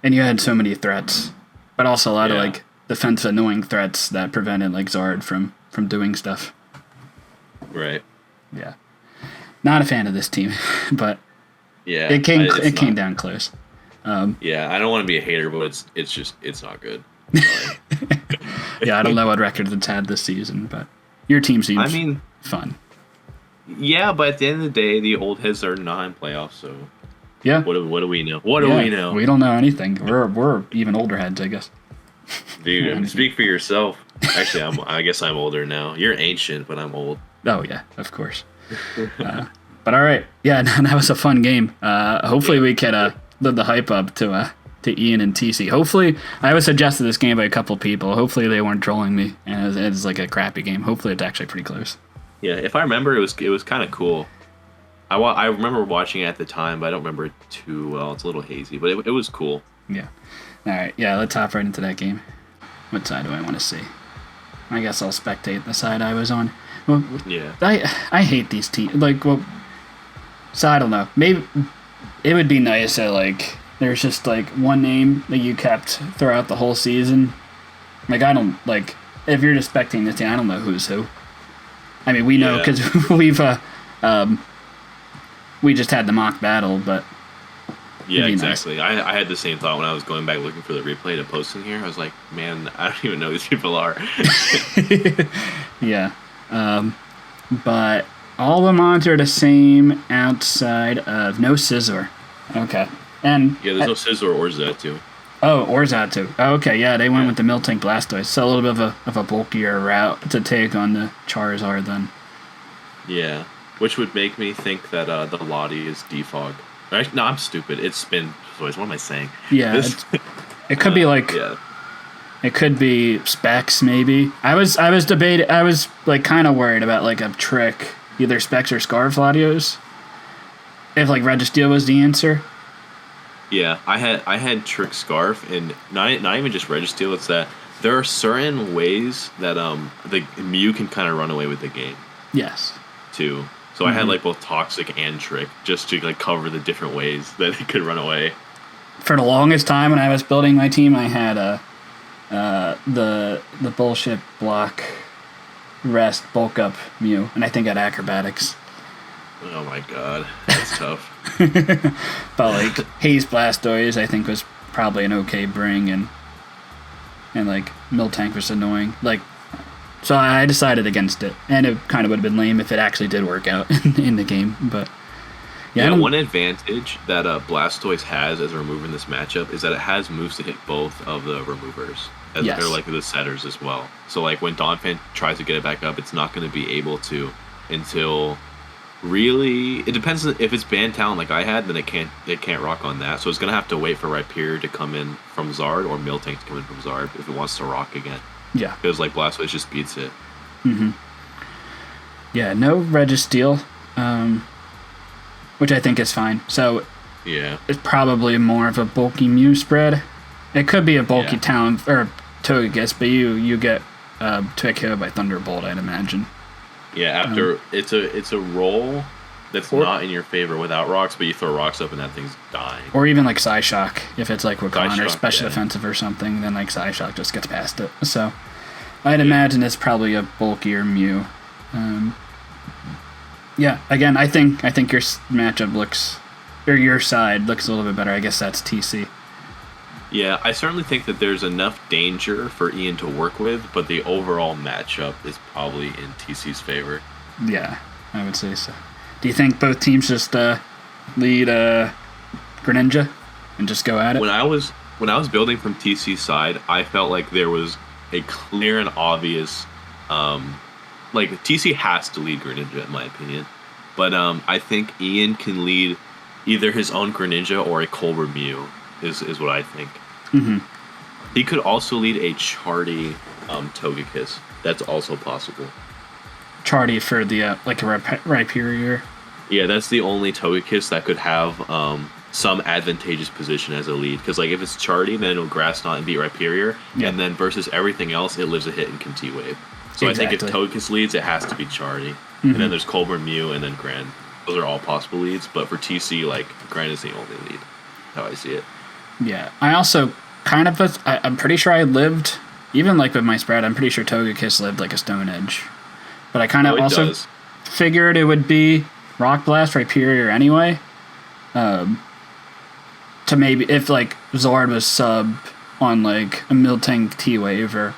And you had so many threats, but also a lot of like defensive annoying threats that prevented like Zard from doing stuff. Right. Yeah. Not a fan of this team, but yeah, it came down close. Yeah, I don't want to be a hater, but it's not good. Yeah, I don't know what record it's had this season, but your team seems fun. Yeah, but at the end of the day, the old heads are not in playoffs, so. Yeah. What do we know? What do we know? We don't know anything. We're even older heads, I guess. Dude, speak for yourself. Actually, I guess I'm older now. You're ancient, but I'm old. Oh yeah, of course. But all right, yeah, that was a fun game. Hopefully we can live the hype up to Ian and TC. Hopefully, I was suggested this game by a couple people. Hopefully they weren't trolling me, and it was like a crappy game. Hopefully it's actually pretty close. Yeah, if I remember, it was kind of cool. I remember watching it at the time, but I don't remember it too well. It's a little hazy, but it was cool. Yeah. All right. Yeah, let's hop right into that game. What side do I want to see? I guess I'll spectate the side I was on. Well, yeah. I hate these teams. Like, well, so I don't know. Maybe it would be nice that like there's just like one name that you kept throughout the whole season. Like I don't like if you're just spectating this team, I don't know who's who. I mean, we know because we just had the mock battle, but yeah, exactly. Nice. I had the same thought when I was going back looking for the replay to post in here. I was like, man, I don't even know who these people are. Yeah, but all the mods are the same outside of no Scizor. Okay, and yeah, there's no Scizor or Zatu. Oh, or Zatu. Oh, okay, yeah, they went with the Miltank Blastoise, so a little bit of a bulkier route to take on the Charizard then. Yeah, which would make me think that the Lottie is Defog. No, I'm stupid. It's Spin Toys. What am I saying? Yeah, it could be like it could be Specs maybe. I was debating. I was like kind of worried about like a trick, either Specs or Scarf Latios. If like Registeel was the answer. Yeah, I had Trick Scarf, and not even just Registeel. It's that there are certain ways that the Mew can kind of run away with the game. Yes. Too. So I had like both Toxic and Trick just to like cover the different ways that it could run away. For the longest time when I was building my team, I had the bullshit block rest bulk up Mew, and I think I had Acrobatics. Oh my god, that's tough. But like Haze Blastoise, I think was probably an okay bring, and like Miltank was annoying. Like, so I decided against it, and it kind of would have been lame if it actually did work out in the game. But yeah, one advantage that Blastoise has as a remover in this matchup is that it has moves to hit both of the removers, or like the setters as well. So like when Donphan tries to get it back up, it's not going to be able to until. Really, it depends if it's banned talent like I had, then it can't rock on that. So it's gonna have to wait for Rhyperior to come in from Zard or Miltank to come in from Zard if it wants to rock again. Yeah, because like Blastoise just beats it. Mm-hmm. Yeah, no Registeel, which I think is fine. So yeah, it's probably more of a bulky Mew spread. It could be a bulky talent or Togekiss, but you get Twig by Thunderbolt, I'd imagine. Yeah, after it's a roll that's not in your favor without rocks, but you throw rocks up and that thing's dying. Or even like Psyshock, if it's like Wakon or special defensive or something, then like Psyshock just gets past it. So I'd imagine it's probably a bulkier Mew. Yeah, again, I think your matchup looks, or your side looks a little bit better. I guess that's TC. Yeah, I certainly think that there's enough danger for Ian to work with, but the overall matchup is probably in TC's favor. Yeah, I would say so. Do you think both teams just lead Greninja and just go at it? When I was building from TC's side, I felt like there was a clear and obvious, like TC has to lead Greninja in my opinion, but I think Ian can lead either his own Greninja or a Colbur Mew is what I think. Mm-hmm. He could also lead a Chardy Togekiss. That's also possible. Chardy for the like a Rhyperior. Yeah, that's the only Togekiss that could have some advantageous position as a lead. Because like if it's Chardy, then it'll Grass Knot and beat Rhyperior, and then versus everything else, it lives a hit and can T-Wave. So exactly. I think if Togekiss leads, it has to be Chardy. Mm-hmm. And then there's Colbur, Mew, and then Gren. Those are all possible leads, but for TC, like Gren is the only lead. How I see it. Yeah, I also kind of I'm pretty sure I lived, even like with my spread, I'm pretty sure Togekiss lived like a Stone Edge. But I kind of also figured it would be Rock Blast, Rhyperior anyway. To maybe, if like Zord was sub on like a Miltank T-Wave or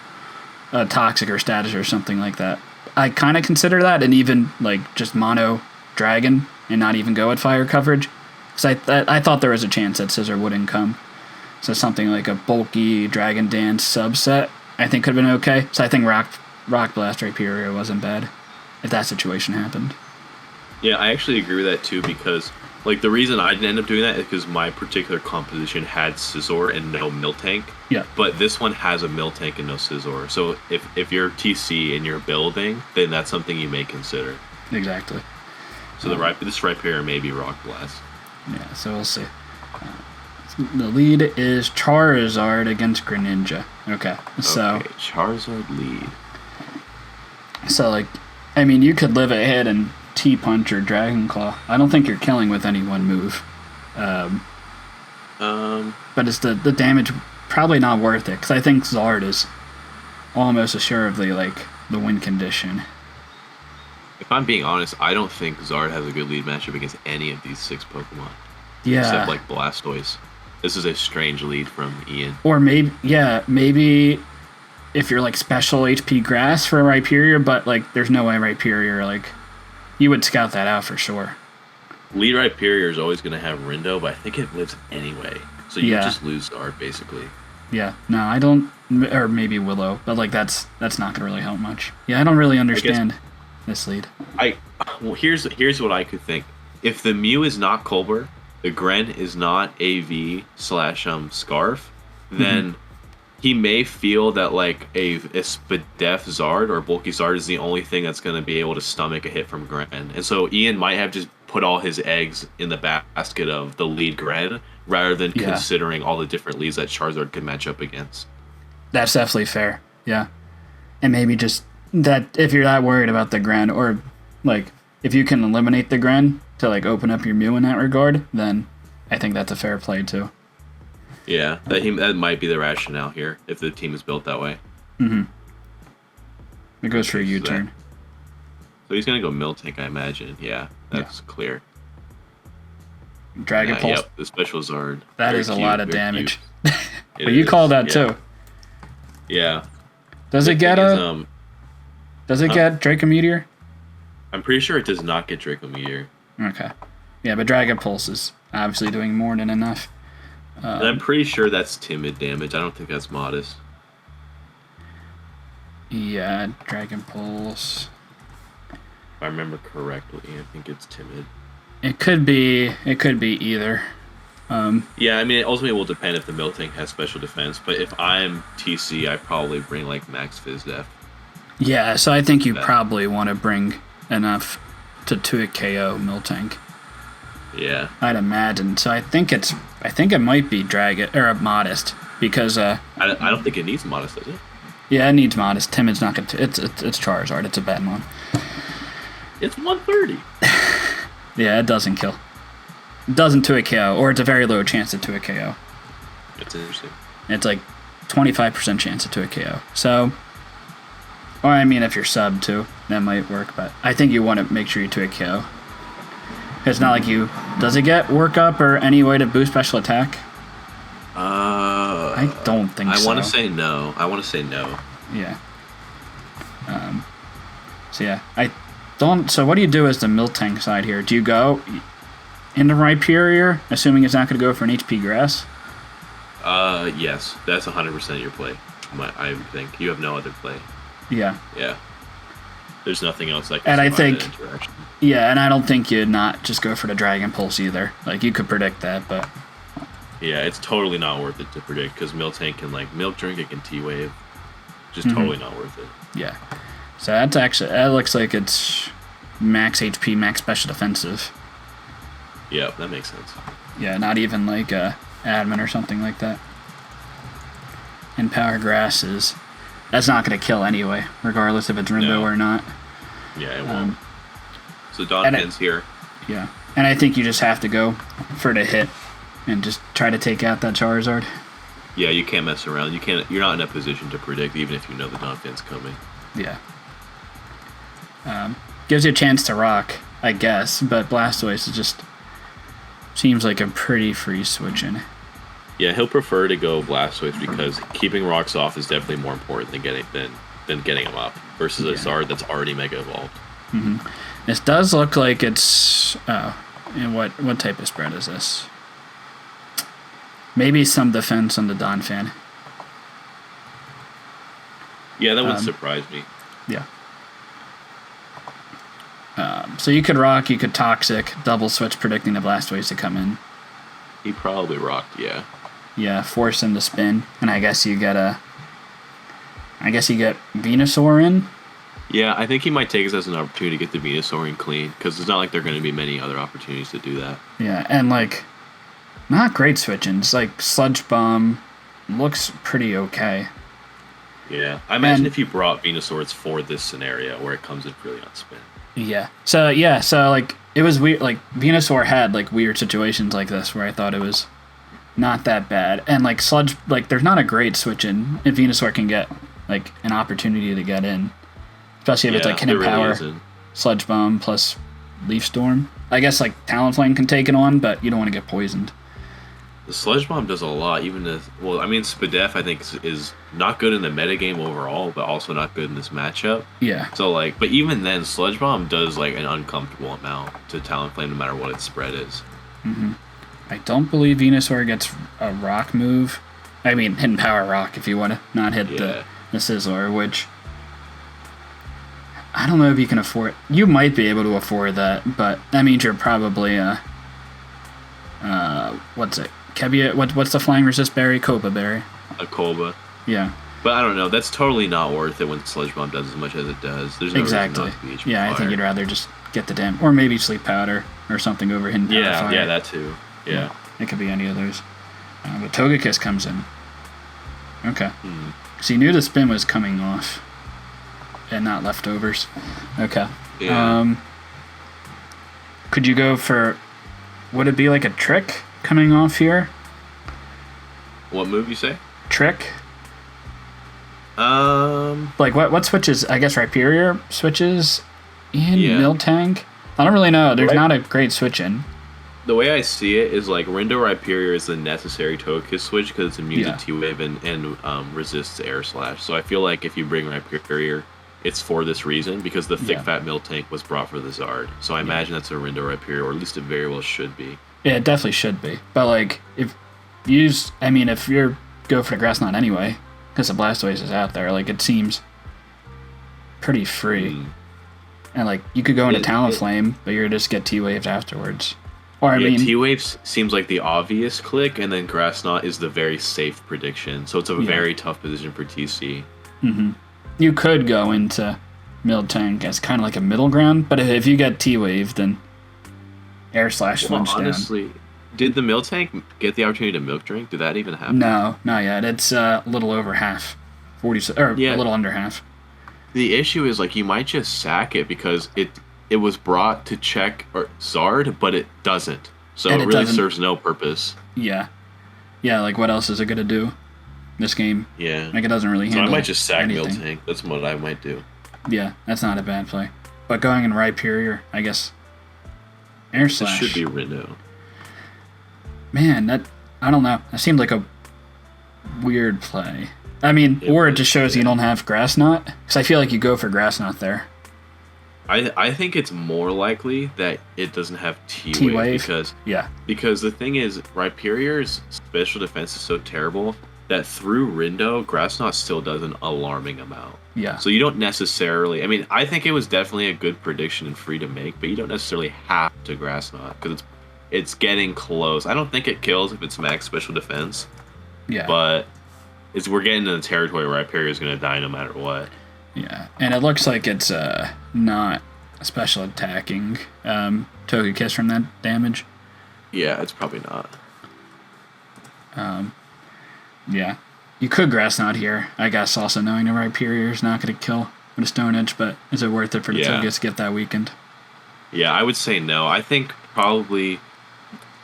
a Toxic or Status or something like that. I kind of consider that, and even like just mono Dragon and not even go at fire coverage. Because I thought there was a chance that Scissor wouldn't come. So something like a bulky Dragon Dance subset, I think could have been okay. So I think Rock Blast Rhyperior wasn't bad if that situation happened. Yeah, I actually agree with that too, because like the reason I didn't end up doing that is because my particular composition had Scissor and no Miltank. Yeah. But this one has a Miltank and no Scissor. So if you're TC and you're building, then that's something you may consider. Exactly. So this Rhyperior may be Rock Blast. Yeah, so we'll see. The lead is Charizard against Greninja. Okay, so Charizard lead. So like, I mean, you could live ahead and T-Punch or Dragon Claw. I don't think you're killing with any one move. But it's the damage probably not worth it, because I think Zard is almost assuredly like the win condition. If I'm being honest, I don't think Zard has a good lead matchup against any of these 6 Pokemon. Yeah. Except like Blastoise. This is a strange lead from Ian. Or maybe if you're like special HP Grass for a Rhyperior, but like there's no way Rhyperior, like you would scout that out for sure. Lead Rhyperior is always going to have Rindo, but I think it lives anyway. So you just lose Zard basically. Yeah. No, I don't, or maybe Willow, but like that's not going to really help much. Yeah, I don't really understand this lead. Well, here's what I could think. If the Mew is not Colbur, the Gren is not AV / Scarf, then he may feel that like a Spadef Zard or bulky Zard is the only thing that's going to be able to stomach a hit from Gren. And so Ian might have just put all his eggs in the basket of the lead Gren rather than considering all the different leads that Charizard could match up against. That's definitely fair. Yeah. And maybe just that if you're that worried about the Gren, or like if you can eliminate the Gren to like open up your Mew in that regard, then I think that's a fair play too. Yeah, that might be the rationale here if the team is built that way. Mm-hmm. It goes for a U-turn. So he's gonna go Miltank, I imagine. Yeah, that's clear. Dragon Pulse. Yep, the special Zard. That is a lot of damage. But you call that too. Yeah. Does it get Draco Meteor? I'm pretty sure it does not get Draco Meteor. Okay. Yeah, but Dragon Pulse is obviously doing more than enough. And I'm pretty sure that's timid damage. I don't think that's modest. Yeah, Dragon Pulse. If I remember correctly, I think it's timid. It could be either. Yeah, I mean, ultimately it will depend if the Miltank has special defense, but if I'm TC, I probably bring like Max Fizdef. Yeah, so I think you probably want to bring enough to a KO Miltank. Yeah, I'd imagine. So I think it might be Dragon or Modest, because I don't think it needs Modest, does it? Yeah, it needs Modest. Timid's not gonna. It's Charizard. It's a bad one. It's 130. Yeah, it doesn't kill. It doesn't to a KO, or it's a very low chance to a KO. That's interesting. It's like 25% chance to a KO. So Or I mean, if you're sub too, that might work. But I think you want to make sure you twig KO. It's not like you. Does it get work up or any way to boost special attack? I don't think so. I want to say no. Yeah. So yeah, I don't. So what do you do as the Miltank side here? Do you go into Rhyperior, assuming it's not going to go for an HP grass? Yes, that's 100% your play. I think you have no other play. Yeah. Yeah. There's nothing else like. And I think. Yeah, and I don't think you'd not just go for the Dragon Pulse either. Like you could predict that, but. Yeah, it's totally not worth it to predict because Miltank can like Milk Drink, it can T-Wave. Just totally not worth it. Yeah. So that looks like it's max HP, max special defensive. Yeah, that makes sense. Yeah, not even like admin or something like that. And Power Grass that's not going to kill anyway, regardless if it's Rimbo or not. Yeah, it won't. So Donphin's here. Yeah, and I think you just have to go for the hit and just try to take out that Charizard. Yeah, you can't mess around. You're not in a position to predict, even if you know the Donphin's coming. Yeah. Gives you a chance to rock, I guess, but Blastoise just seems like a pretty free switch in. Yeah, he'll prefer to go Blastoise because keeping rocks off is definitely more important than getting them up versus a Zard that's already Mega Evolved. Mm-hmm. This does look like it's and what type of spread is this? Maybe some defense on the Donphin. Yeah, that wouldn't surprise me. Yeah. So you could rock, you could toxic, double switch, predicting the Blastoise to come in. He probably rocked, yeah. Yeah, force him to spin, and I guess you get Venusaur in. Yeah, I think he might take this as an opportunity to get the Venusaur in clean because it's not like there are going to be many other opportunities to do that. Yeah, and like, not great switch-ins. Like Sludge Bomb looks pretty okay. Yeah, I imagine if you brought Venusaurs for this scenario where it comes in really on spin. Yeah. So like it was weird. Like Venusaur had like weird situations like this where I thought it was not that bad, and like Sludge, like there's not a great switch in if Venusaur can get like an opportunity to get in, especially if it's like Hidden Power, Sludge Bomb plus Leaf Storm. I guess like Talonflame can take it on, but you don't want to get poisoned. The Sludge Bomb does a lot, Spadef I think is not good in the metagame overall, but also not good in this matchup. Yeah. So like, but even then, Sludge Bomb does like an uncomfortable amount to Talonflame no matter what its spread is. Mm-hmm. I don't believe Venusaur gets a rock move. I mean, Hidden Power Rock if you want to not hit the Sizzler, which I don't know if you can afford. You might be able to afford that, but that means you're probably what's it? Kebia, what's the flying resist berry? Copa berry. A Coba. Yeah. But I don't know. That's totally not worth it when Sludge Bomb does as much as it does. There's no reason not to be HP I think you'd rather just get the damn, or maybe Sleep Powder or something over Hidden Power Fire. Yeah, that too. Yeah. It could be any of those. But Togekiss comes in. Okay. So you knew the spin was coming off and not leftovers. Okay. Yeah. Could you go for, would it be like a Trick coming off here? What move you say? Trick? Like what switches? I guess Rhyperior switches in Miltank? I don't really know. There's not a great switch in. The way I see it is like Rindo Rhyperior is the necessary Togekiss switch because it's immune to T-Wave and resists Air Slash. So I feel like if you bring Rhyperior, it's for this reason because the thick fat Miltank was brought for the Zard. So I imagine that's a Rindo Rhyperior, or at least it very well should be. Yeah, it definitely should be. But like if you're go for the Grass Knot anyway, because the Blastoise is out there, like it seems pretty free. And like you could go into Talonflame, but you're just get T-Waved afterwards. Or I mean, T-Waves seems like the obvious click, and then Grass Knot is the very safe prediction. So it's a very tough position for TC. Mm-hmm. You could go into Miltank as kind of like a middle ground, but if you get T-Wave, then Air Slash flinch down. Honestly, did the Miltank get the opportunity to Milk Drink? Did that even happen? No, not yet. It's a little over half, a little under half. The issue is like you might just sack it because it was brought to check Zard, but it doesn't. So it really serves no purpose. Yeah. Yeah, like what else is it going to do? this game. Yeah. Like, it doesn't really So handle I might just sack anything. Miltank. That's what I might do. Yeah, that's not a bad play. But going in Rhyperior, I guess. Air This Slash. should be Rindo. Man, I don't know. That seemed like a weird play. I mean, or it just shows you don't have Grass Knot. Because I feel like you go for Grass Knot there. I think it's more likely that it doesn't have T-Wave, T-Wave? because the thing is, Rhyperior's special defense is so terrible that through Rindo, Grass Knot still does an alarming amount. Yeah. So you don't necessarily... I mean, I think it was definitely a good prediction and free to make, but you don't necessarily have to Grass Knot, because it's getting close. I don't think it kills if it's max special defense. Yeah. But we're getting into the territory where Rhyperior is going to die no matter what. Yeah, and it looks like it's not special attacking Togekiss from that damage. Yeah, it's probably not. Yeah. You could Grass Knot here, I guess, also knowing the Rhyperior is not going to kill with a Stone Edge, but is it worth it for the Togekiss to get that weakened? Yeah, I would say no. I think probably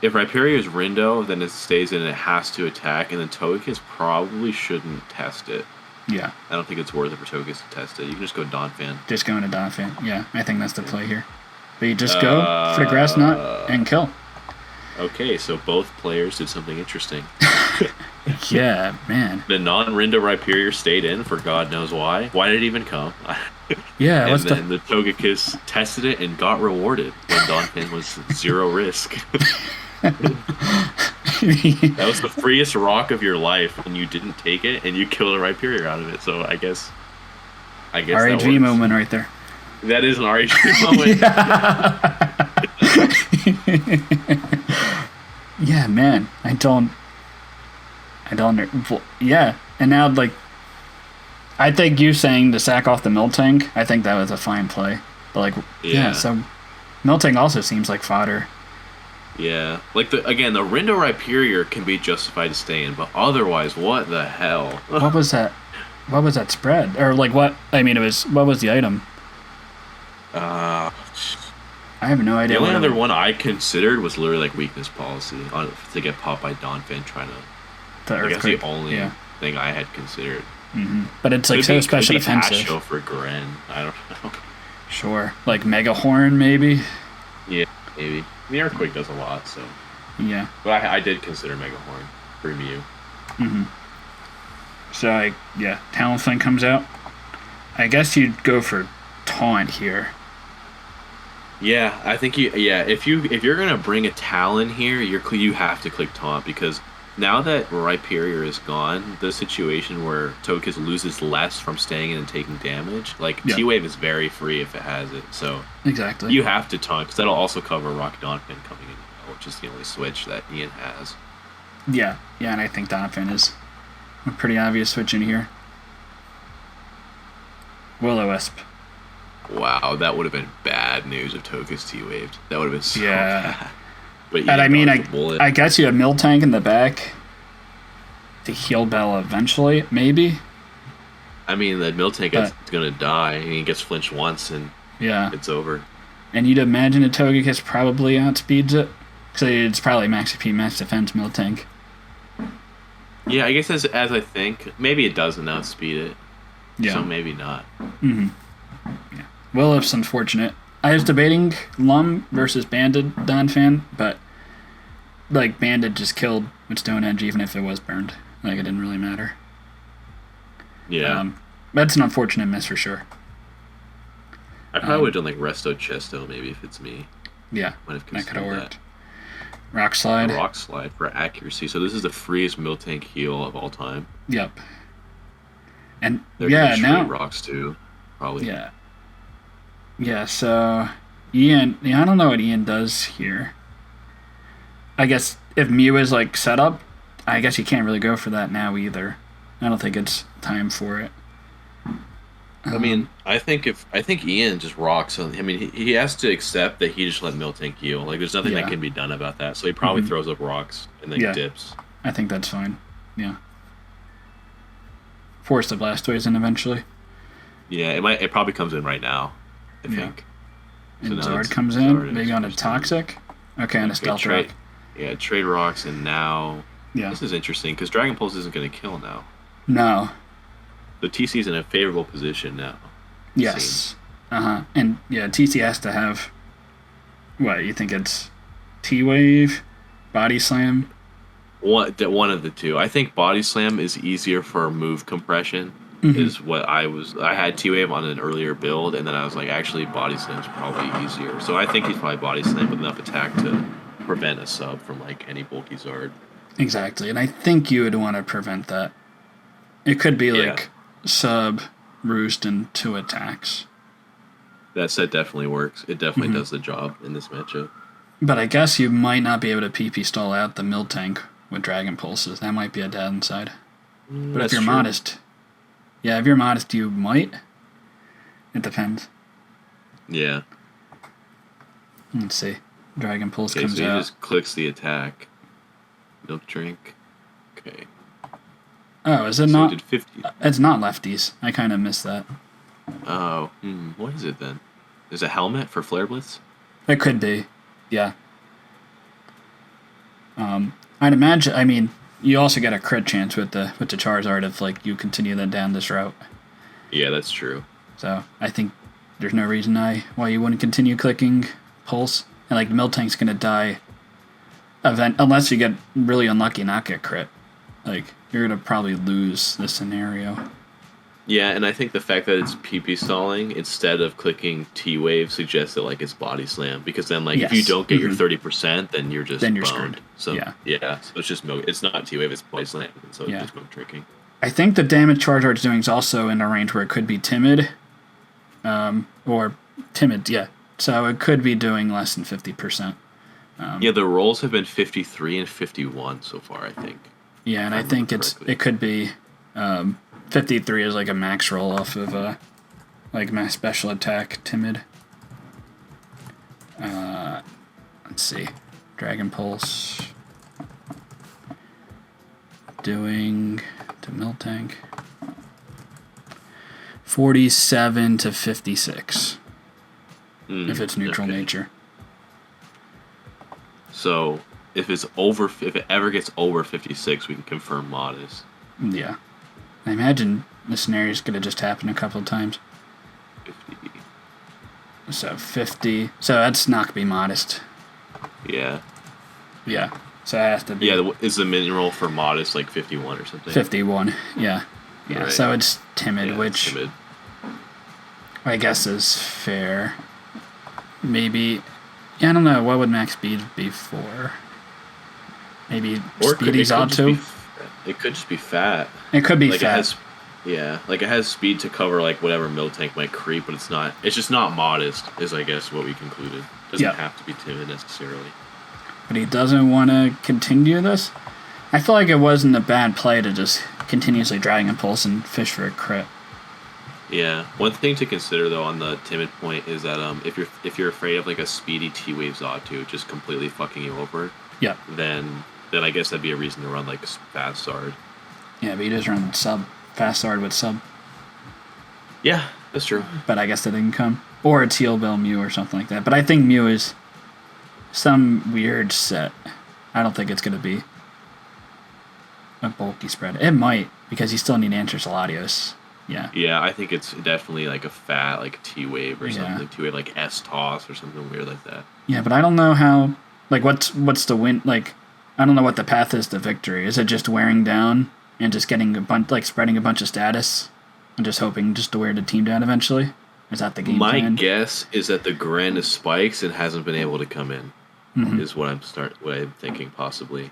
if Rhyperior is Rindo, then it stays in and it has to attack, and then Togekiss probably shouldn't test it. Yeah. I don't think it's worth it for Togekiss to test it. You can just go Donphan. Just go into Donphan. Yeah, I think that's the play here. But you just go for the Grass Knot and kill. Okay, so both players did something interesting. Yeah, man. The non-Rindo Rhyperior stayed in for God knows why. Why did it even come? Yeah, and then the Togekiss tested it and got rewarded when Donphan was 0 risk. That was the freest rock of your life, and you didn't take it, and you killed a Rhyperior out of it. So I guess RAG moment right there. That is an RAG moment. Yeah, man. I don't. Yeah, and now like, I think you saying to sack off the Miltank, I think that was a fine play. But like, yeah so Miltank also seems like fodder. Yeah, like the Rindo Rhyperior can be justified to stay in, but otherwise, what the hell? What was that? What was that spread? Or like what? I mean, what was the item? I have no idea. The only other one I considered was literally like weakness policy to get popped by Donphan trying to. That's the only thing I had considered. Mm-hmm. But it's like so special defensive. Show for Gren, I don't know. Sure, like Mega Horn maybe. Yeah, maybe. The Earthquake does a lot, so. Yeah. But I did consider Mega Horn for Mew. Mm-hmm. So Talonflame comes out. I guess you'd go for Taunt here. Yeah, I think if you're gonna bring a Talon here, you have to click Taunt, because now that Rhyperior is gone, the situation where Togekiss loses less from staying in and taking damage, T-Wave is very free if it has it. So exactly, you have to taunt, because that'll also cover Rock Donphan coming in, which is the only switch that Ian has. Yeah, and I think Donphan is a pretty obvious switch in here. Will-O-Wisp. Wow, that would have been bad news if Togekiss T-Waved. That would have been so bad. But and I mean, I guess you have Miltank in the back to heal Bell eventually, maybe. I mean, the Miltank is going to die, and he gets flinched once, and it's over. And you'd imagine a Togekiss probably outspeeds it, because it's probably max AP, max defense Miltank. Yeah, I guess as I think, maybe it doesn't outspeed it. Yeah. So maybe not. Mm-hmm. Yeah. Well, it's unfortunate. I was debating Lum versus Banded Donphan, but like Banded just killed with Stone Edge, even if it was burned. Like it didn't really matter. Yeah. That's an unfortunate miss for sure. I probably would have done like Resto Chesto maybe if it's me. Yeah. That could have worked. Rock Slide. Rock Slide for accuracy. So this is the freest Miltank heal of all time. Yep. And now rocks too, probably. Yeah. Yeah, so Ian, I don't know what Ian does here. I guess if Mew is like set up, I guess you can't really go for that now either. I don't think it's time for it. I mean, I think Ian just rocks. I mean, he has to accept that he just let Miltank heal. Like, there's nothing that can be done about that. So he probably throws up rocks and then dips. I think that's fine. Yeah. Force the Blastoise in eventually. Yeah, it probably comes in right now, I think. And Zard comes in, maybe on a Toxic. Okay, on a Stealth Rock. Yeah, trade rocks, and now... Yeah. This is interesting, because Dragon Pulse isn't going to kill now. No. The TC's in a favorable position now. Yes. And yeah, TC has to have. What you think it's T-Wave, Body Slam? One of the two. I think Body Slam is easier for move compression. Is what I had T-Wave on an earlier build, and then I was like, actually, Body Slam's probably easier. So I think he's probably Body Slam with enough attack to prevent a sub from like any bulky Zard. Exactly, and I think you would want to prevent that. It could be like sub, roost, and 2 attacks. That set definitely works. It definitely does the job in this matchup. But I guess you might not be able to PP stall out the Mill Tank with Dragon Pulses. That might be a downside. But if you're modest... Yeah, if you're modest, you might. It depends. Yeah. Let's see. Dragon Pulse comes out. So he just clicks the attack. Milk drink. Okay. Oh, is it so not? Did 50. It's not lefties. I kind of missed that. Oh. What is it then? There's a helmet for Flare Blitz? It could be. Yeah. I'd imagine... I mean... You also get a crit chance with the Charizard if like you continue then down this route. Yeah, that's true. So I think there's no reason why you wouldn't continue clicking Pulse. And like the Miltank's gonna die unless you get really unlucky and not get crit. Like you're gonna probably lose this scenario. Yeah, and I think the fact that it's PP stalling instead of clicking T-Wave suggests that like it's Body Slam, because then like if you don't get your 30%, then you're just boned. Screwed. So yeah, so it's just milk. It's not T-Wave, it's Body Slam, so it's just milk tricking. I think the damage Charizard's doing is also in a range where it could be timid, or timid. Yeah, so it could be doing less than 50%. Yeah, the rolls have been 53 and 51 so far, I think. Yeah, and I think it could be. 53 is like a max roll off of like max special attack timid. Let's see. Dragon Pulse. Doing to Miltank. 47 to 56. If it's neutral nature. So if it ever gets over 56, we can confirm modest. Yeah. I imagine the scenario's going to just happen a couple of times. 50. So 50. So that's not going to be modest. Yeah. Yeah. So it has to be. Yeah, is the mineral for modest like 51 or something? 51. Yeah. Yeah. Right. So it's timid, which timid. I guess is fair. Maybe. Yeah, I don't know. What would max speed be for? Maybe Speedy's auto? It could just be fat. It could be fat. It has speed to cover like whatever Miltank might creep, but it's just not modest, is I guess what we concluded. Doesn't have to be timid necessarily. But he doesn't want to continue this? I feel like it wasn't a bad play to just continuously Dragon Pulse and fish for a crit. Yeah. One thing to consider though on the timid point is that if you're afraid of like a speedy T-Wave Zatu just completely fucking you over, then I guess that'd be a reason to run like a fast Zard. Yeah, but you just run fast Zard with sub. Yeah, that's true. But I guess that didn't come. Or a Teal Bell Mew or something like that. But I think Mew is some weird set. I don't think it's going to be a bulky spread. It might, because you still need Answers Latios. Yeah. Yeah, I think it's definitely like a fat, like T-Wave or something. T-Wave, like S-Toss or something weird like that. Yeah, but I don't know how... Like, what's the win... Like, I don't know what the path is to victory. Is it just wearing down and just getting a bunch... Like, spreading a bunch of status and just hoping just to wear the team down eventually? Is that the game plan? My guess is that the Gren is spikes and hasn't been able to come in. Is what I'm thinking possibly.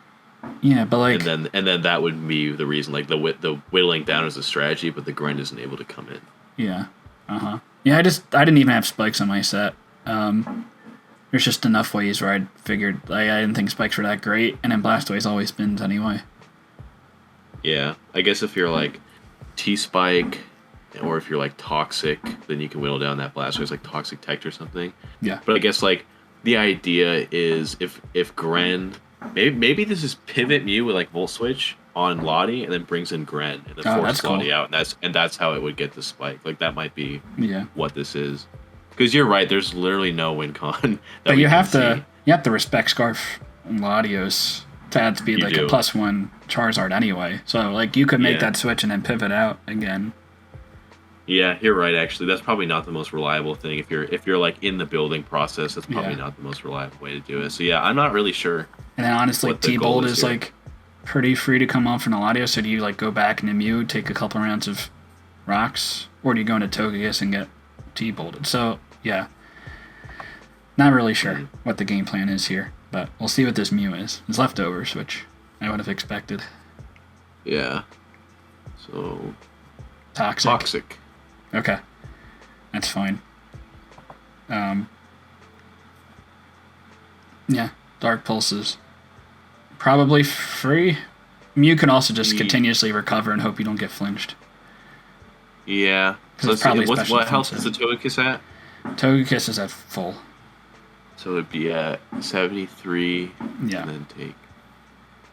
Yeah, but like, and then that would be the reason. Like the whittling down is a strategy, but the grind isn't able to come in. Yeah. Yeah, I didn't even have spikes on my set. There's just enough ways where I figured I didn't think spikes were that great, and then Blastoise always spins anyway. Yeah, I guess if you're like T-Spike, or if you're like Toxic, then you can whittle down that Blastoise like Toxic Tech or something. Yeah. But I guess like the idea is if Gren, maybe this is pivot Mew with like Volt Switch on Lottie and then brings in Gren and then forces Lottie out, and that's how it would get the spike. Like that might be what this is. Because you're right, there's literally no win con. But you have to respect Scarf and Latios to add speed You like do. a +1 Charizard anyway. So like you could make Yeah. that switch and then pivot out again. Yeah, you're right. Actually, that's probably not the most reliable thing. If you're like in the building process, that's probably Yeah. not the most reliable way to do it. So yeah, I'm not really sure. And then honestly, What the goal T-Bolt is is here. like pretty free to come off in Eladio. So do you like go back into Mew, take a couple rounds of rocks, or do you go into Togekiss and get T-Bolted? So yeah, not really sure what the game plan is here, but we'll see what this Mew is. It's leftovers, which I would have expected. Yeah. So Toxic. Okay, that's fine. Yeah, Dark Pulses. Probably free. Mew can also just Ye- continuously recover and hope you don't get flinched. Yeah. 'Cause So it's probably what special health is the defense. Togekiss at? Togekiss is at full. So it'd be at 73. Yeah. And then take.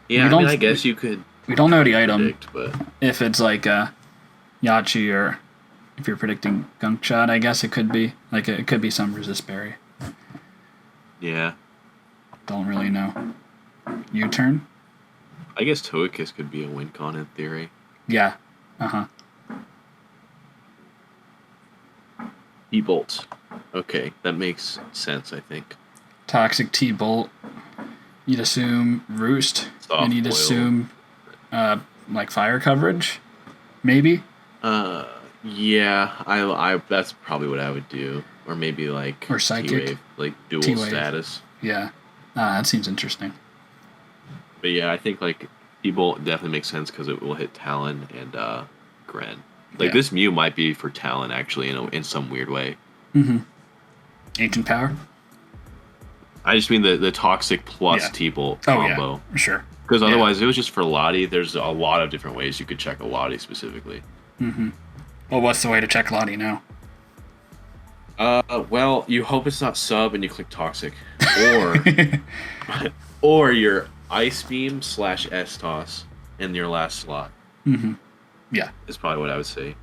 We Yeah, I don't- mean, I guess you could We don't know the item. predict, but If it's like Yachi or if you're predicting Gunk Shot, I guess it could be. Like it could be some resist berry. yeah, Don't really know. U-turn? I guess Togekiss could be a win con in theory. Yeah. Uh-huh. E-Bolt. Okay, that makes sense, I think. Toxic T-Bolt. You'd assume Roost. Soft and you'd boil. assume like fire coverage. Maybe? Yeah, I that's probably what I would do, or maybe like Or Psychic. T-Wave, like dual T-Wave. status. Yeah. That seems interesting. But yeah, I think like E-Bolt definitely makes sense because it will hit Talon and Gren. Like Yeah. this Mew might be for Talon actually in some weird way. Ancient Power? I just mean the Toxic plus Yeah. T-Bolt Oh, combo. yeah. Sure. Because Yeah. otherwise, if it was just for Lottie, there's a lot of different ways you could check a Lottie specifically. Well, what's the way to check Lottie now? Well, you hope it's not sub and you click Toxic. Or or your Ice Beam / S Toss in your last slot Yeah. is probably what I would say.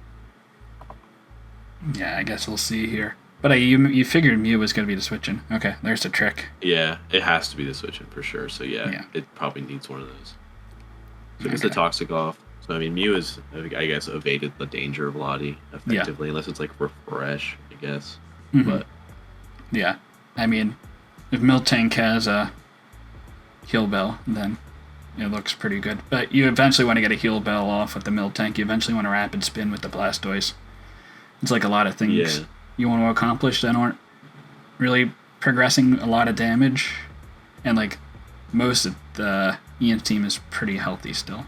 Yeah, I guess we'll see here. But you figured Mew was going to be the switch-in. Okay, there's the trick. Yeah, it has to be the switch in for sure. So yeah, Yeah. it probably needs one of those. So it's Okay. the Toxic off. So I mean, Mew is, I guess, evaded the danger of Lottie effectively, unless it's like Refresh, I guess. But Yeah. I mean, if Miltank has a Heal Bell, then it looks pretty good. But you eventually want to get a Heal Bell off with the Miltank. You eventually want to Rapid Spin with the Blastoise. It's like a lot of things Yeah. you want to accomplish that aren't really progressing a lot of damage. And, like, most of the Ian's team is pretty healthy still.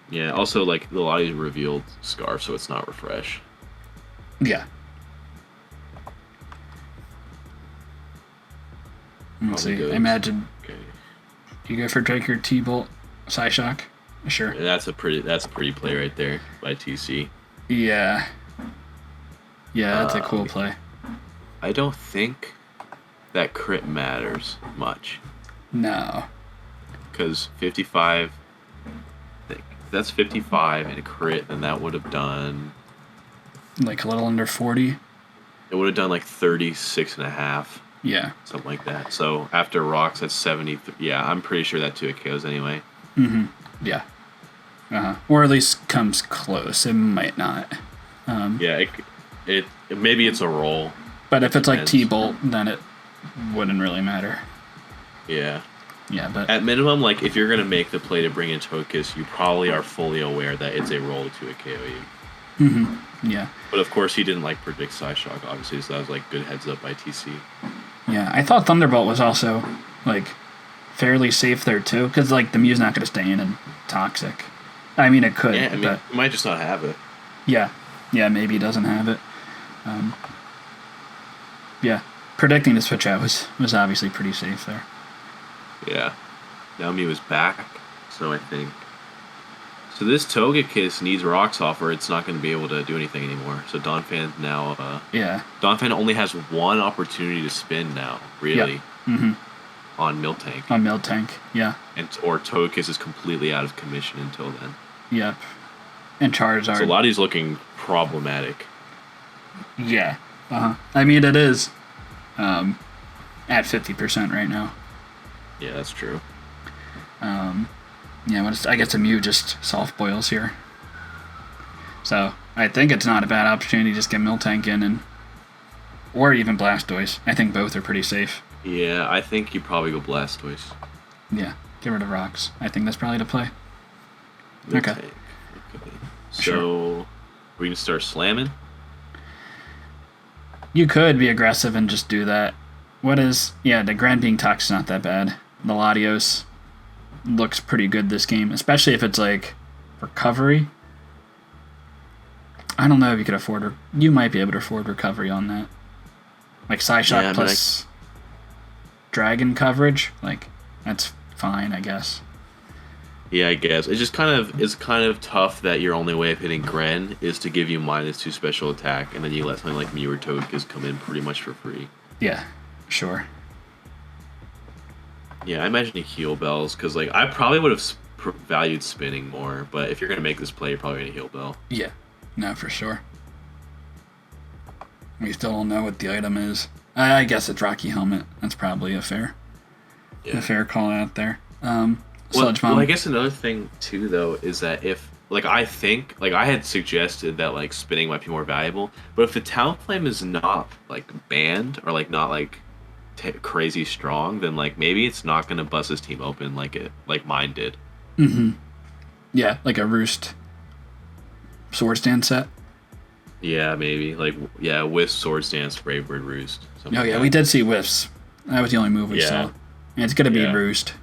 yeah, also like the Lottie's revealed Scarf, so it's not Refresh. Yeah. Let's Probably see. goes- I imagine Okay, you go for Draker, T-Bolt, Psyshock. Sure. that's a pretty play right there by TC. Yeah. Yeah, that's a cool play. I don't think that crit matters much No. because 55. That's 55 and a crit, and that would have done. Like a little under 40. It would have done like 36 and a half, Yeah. something like that. So after rocks, that's 70. Yeah, I'm pretty sure that 2 KOs anyway. Yeah. Or at least comes close. It might not. Yeah, it maybe it's a roll. But if it's like depends. T-Bolt, then it wouldn't really matter. Yeah. Yeah, but At minimum, like if you're gonna make the play to bring in Togekiss, you probably are fully aware that it's a roll to a KO you. yeah. But of course, he didn't like predict Psyshock, obviously, so that was like good heads up by TC. Yeah, I thought Thunderbolt was also like fairly safe there too, because like the Mew's not going to stay in and Toxic. I mean, it could, Yeah, I mean, but he might just not have it. yeah, maybe he doesn't have it. Yeah, predicting the switch out was obviously pretty safe there. Yeah. Now Mew is back, so I think. So this Togekiss needs Rocks off, or it's not going to be able to do anything anymore. So Donphan now. Yeah. Donphan only has one opportunity to spin now, really. Mm-hmm. On Miltank. On Miltank, yeah. Or Togekiss is completely out of commission until then. Yep. And Charizard. So Lottie's looking problematic. Yeah. I mean, it is at 50% right now. Yeah, that's true. I guess a Mew just soft boils here. So I think it's not a bad opportunity to just get Miltank in, or even Blastoise. I think both are pretty safe. Yeah, I think you probably go Blastoise. Yeah, get rid of rocks. I think that's probably the play. Okay. So, Sure. we can start slamming? You could be aggressive and just do that. The Grand Being Tox is not that bad. The Latios looks pretty good this game, especially if it's like recovery. I don't know if you could afford you might be able to afford recovery on that. Like Psyshock plus Dragon coverage, like that's fine, I guess. Yeah, I guess. It's kind of tough that your only way of hitting Gren is to give you -2 special attack, and then you let something like Mew or Togekiss come in pretty much for free. Yeah, sure. Yeah, I imagine you heal bells, because like I probably would have valued spinning more, but if you're going to make this play, you're probably going to heal bell. Yeah, no, for sure. We still don't know what the item is. I guess it's Rocky Helmet. That's probably a fair call out there. Well, I guess another thing too, though, is that if I think I had suggested that like spinning might be more valuable, but if the Talonflame is not like banned or like not like crazy strong, then like maybe it's not gonna bust his team open like mine did. Mm-hmm. Yeah, like a Roost Sword Stand set. Yeah, maybe Whiff, Sword Stance, Brave Bird, Roost. Oh yeah, we did see Whiffs. That was the only move we saw, and it's gonna be Roost.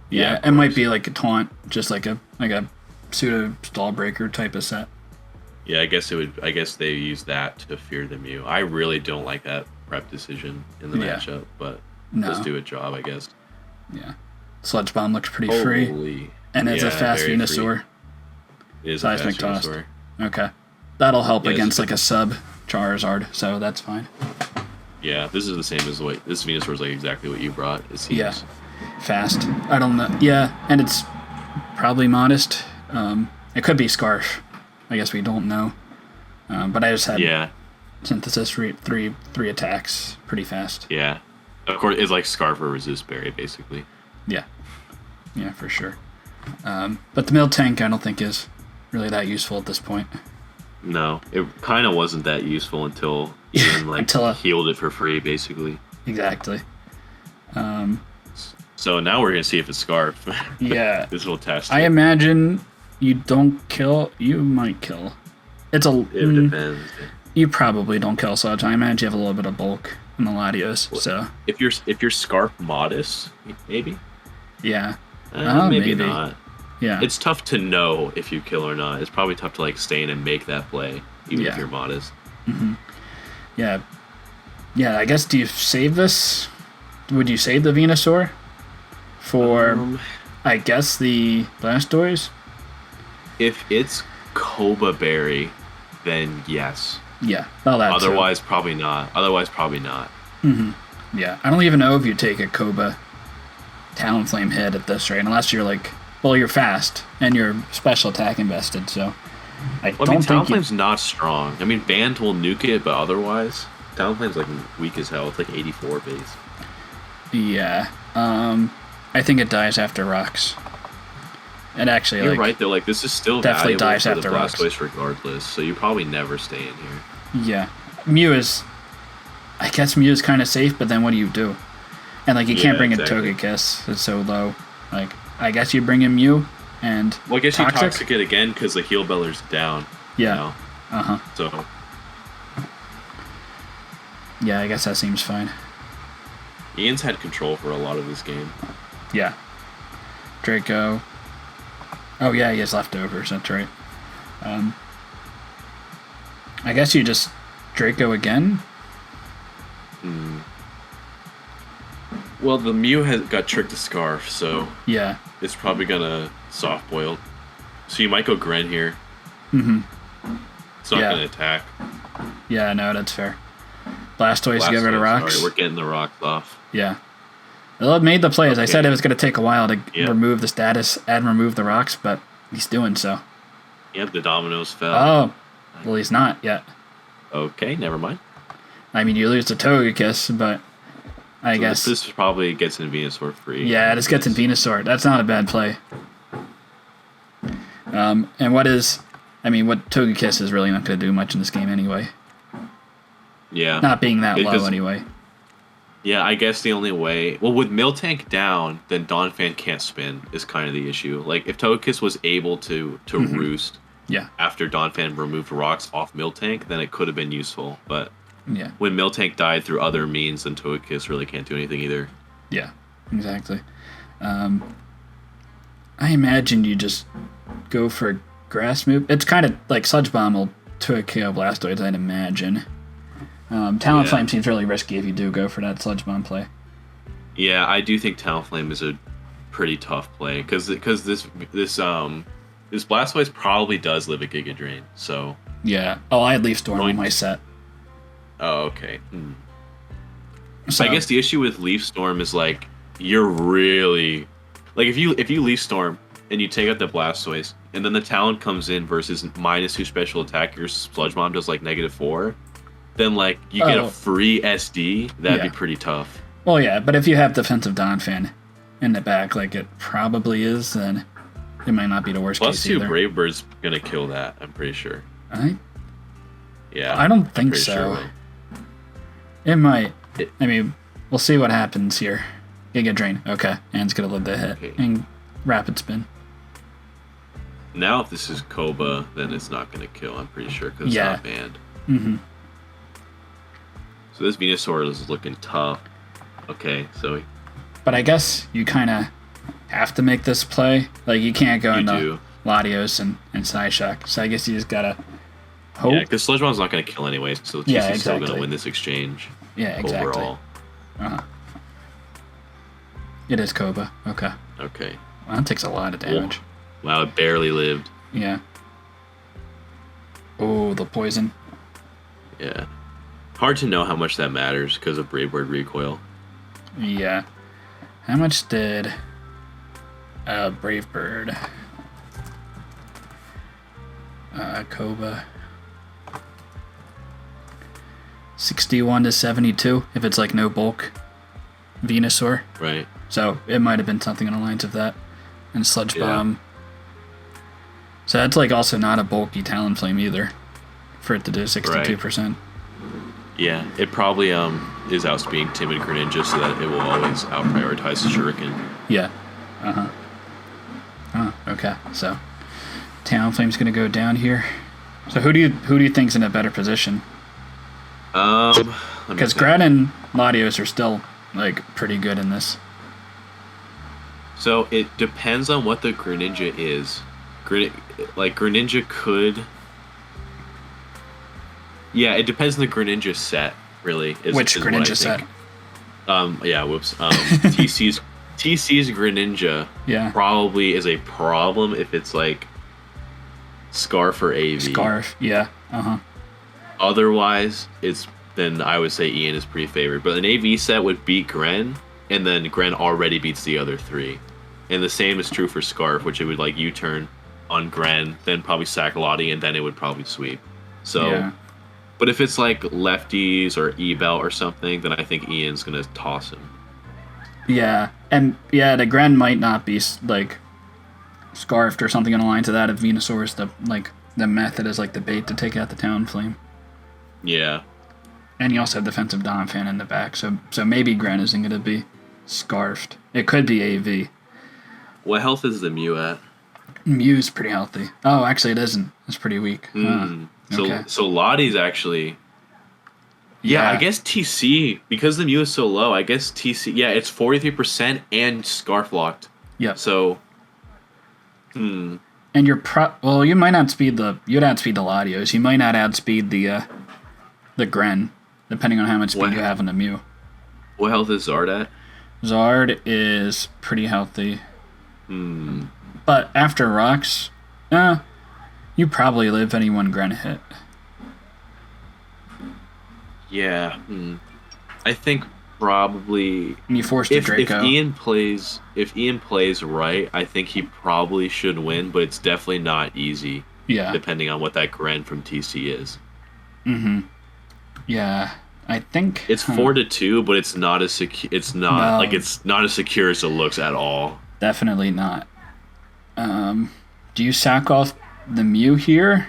Yeah, it might be like a taunt, just like a pseudo stall breaker type of set. Yeah, I guess they use that to fear the Mew. I really don't like that prep decision in the matchup, but let's do a job, I guess. Yeah, Sludge Bomb looks pretty free, and it's a fast Venusaur. It is a fast Venusaur. Okay, that'll help against like a sub Charizard, so that's fine. Yeah, this is the same as this Venusaur is like exactly what you brought. It seems. Yeah. Fast. I don't know. Yeah, and it's probably modest. It could be Scarf. I guess we don't know. But I just had Synthesis three attacks pretty fast. Yeah. Of course, it's like Scarf or Resist Berry, basically. Yeah. Yeah, for sure. But the Miltank I don't think is really that useful at this point. No, it kind of wasn't that useful until Ian healed it for free, basically. Exactly. So now we're gonna see if it's Scarf. Yeah. This will test. I imagine you don't kill. You might kill. It depends. You probably don't kill Sludge. I imagine you have a little bit of bulk in the Latios. So if you're Scarf modest, maybe. Yeah. Maybe not. Yeah. It's tough to know if you kill or not. It's probably tough to like stay in and make that play, even if you're modest. Mm-hmm. Yeah. Yeah. I guess do you save this? Would you save the Venusaur for, I guess, the Blastoise? If it's Koba Berry, then yes. Yeah. Well, that's Otherwise, probably not. Mm-hmm. Yeah. I don't even know if you take a Koba Talonflame hit at this rate, unless you're like, well, you're fast and you're special attack invested. So I don't think Talonflame's not strong. I mean, Band will nuke it, but otherwise, Talonflame's like weak as hell. It's like 84 base. Yeah. I think it dies after rocks. And actually, you're right though. Like this is still definitely valuable dies for after the rocks Blastoise regardless. So you probably never stay in here. Yeah, Mew is kind of safe, but then what do you do? And like you can't bring a Togekiss. It's so low. Like I guess you bring in Mew and I guess you Toxic it again because the Heal Beller's down. Yeah. So. Yeah, I guess that seems fine. Ian's had control for a lot of this game. Yeah. Draco. Oh yeah, he has leftovers. That's right. I guess you just Draco again. Well, the Mew got tricked to Scarf, so yeah, it's probably gonna soft boil. So you might go Gren here. Mm-hmm. It's not gonna attack. Yeah, no, that's fair. Blastoise get rid of rocks. Sorry, we're getting the rocks off. Yeah. Well, it made the play. As I said, it was going to take a while to remove the status and remove the rocks, but he's doing so. Yep, the dominoes fell. Oh, well, he's not yet. Okay, never mind. I mean, you lose the Togekiss, but I guess. This probably gets in Venusaur free. Yeah, this gets in Venusaur. That's not a bad play. And what Togekiss is really not going to do much in this game anyway. Yeah. Not being that low anyway. Yeah, I guess the only way... Well, with Miltank down, then Donphan can't spin is kind of the issue. Like, if Togekiss was able to roost after Donphan removed rocks off Miltank, then it could have been useful. But when Miltank died through other means, then Togekiss really can't do anything either. Yeah, exactly. I imagine you just go for Grass move. It's kind of like Sludge Bomb will KO Blastoise, I'd imagine. Talonflame seems really risky if you do go for that Sludge Bomb play. Yeah, I do think Talonflame is a pretty tough play because this Blastoise probably does live a Giga Drain. So yeah. Oh, I had Leaf Storm on my set. Oh, okay. So I guess the issue with Leaf Storm is like you're really like if you Leaf Storm and you take out the Blastoise and then the Talon comes in versus -2 special attack, your Sludge Bomb does like -4. Then, like, you get a free SD, that'd be pretty tough. Well, yeah, but if you have defensive Donphan in the back, like it probably is, then it might not be the worst case either. +2 Brave Bird's gonna kill that, I'm pretty sure. Yeah. I don't think so. Sure it might. I mean, we'll see what happens here. Giga Drain. Okay, and it's gonna live the hit. Okay. And Rapid Spin. Now, if this is Koba, then it's not gonna kill, I'm pretty sure, because it's not banned. Mm-hmm. So this Venusaur is looking tough. Okay, so... But I guess you kind of have to make this play. Like, you can't go into Latios and Psyshock. So I guess you just gotta hope. Yeah, because Sludge Bomb's not going to kill anyway, so TC's still going to win this exchange. Yeah, exactly. Overall. It is Koba. Okay. Okay. Well, that takes a lot of damage. Wow, it barely lived. Yeah. Oh, the poison. Yeah. Hard to know how much that matters because of Brave Bird recoil. Yeah. How much did Brave Bird Koba 61 to 72 if it's like no bulk Venusaur. Right. So it might have been something on the lines of that. And Sludge Bomb. So that's like also not a bulky Talonflame either for it to do 62%. Right. Yeah, it probably is outspeeding Timid Greninja so that it will always out-prioritize the Shuriken. Yeah. Okay. So Talonflame's gonna go down here. So who do you think's in a better position? Because Grad and Latios are still like pretty good in this. So it depends on what the Greninja is. Greninja could. Yeah, it depends on the Greninja set, really. Which Greninja set? TC's Greninja probably is a problem if it's like Scarf or AV. Scarf, yeah. Otherwise, then I would say Ian is pretty favored. But an AV set would beat Gren, and then Gren already beats the other three. And the same is true for Scarf, which it would like U-turn on Gren, then probably sack Lottie, and then it would probably sweep. So... Yeah. But if it's like lefties or E-Belt or something, then I think Ian's going to toss him. Yeah, and the Gren might not be like scarfed or something on the lines of that if Venusaur is the method is like the bait to take out the Talonflame. Yeah. And you also have defensive Donphan in the back, so maybe Gren isn't going to be scarfed. It could be AV. What health is the Mew at? Mew's pretty healthy. Oh, actually it isn't. It's pretty weak. So Lottie's actually... Yeah, I guess TC, because the Mew is so low, I guess TC... Yeah, it's 43% and Scarf locked. Yeah. So... And you're well, you might not speed the... You'd outspeed the Latios. You might not outspeed the Gren, depending on how much speed you have in the Mew. What health is Zard at? Zard is pretty healthy. But after rocks... you probably live any one Gren hit. Yeah. I think probably... And you forced a Draco. If Ian plays right, I think he probably should win, but it's definitely not easy. Yeah. Depending on what that Gren from TC is. Yeah. I think It's 4-2, but it's not as secure. It's not No. it's not as secure as it looks at all. Definitely not. Do you sack off the Mew here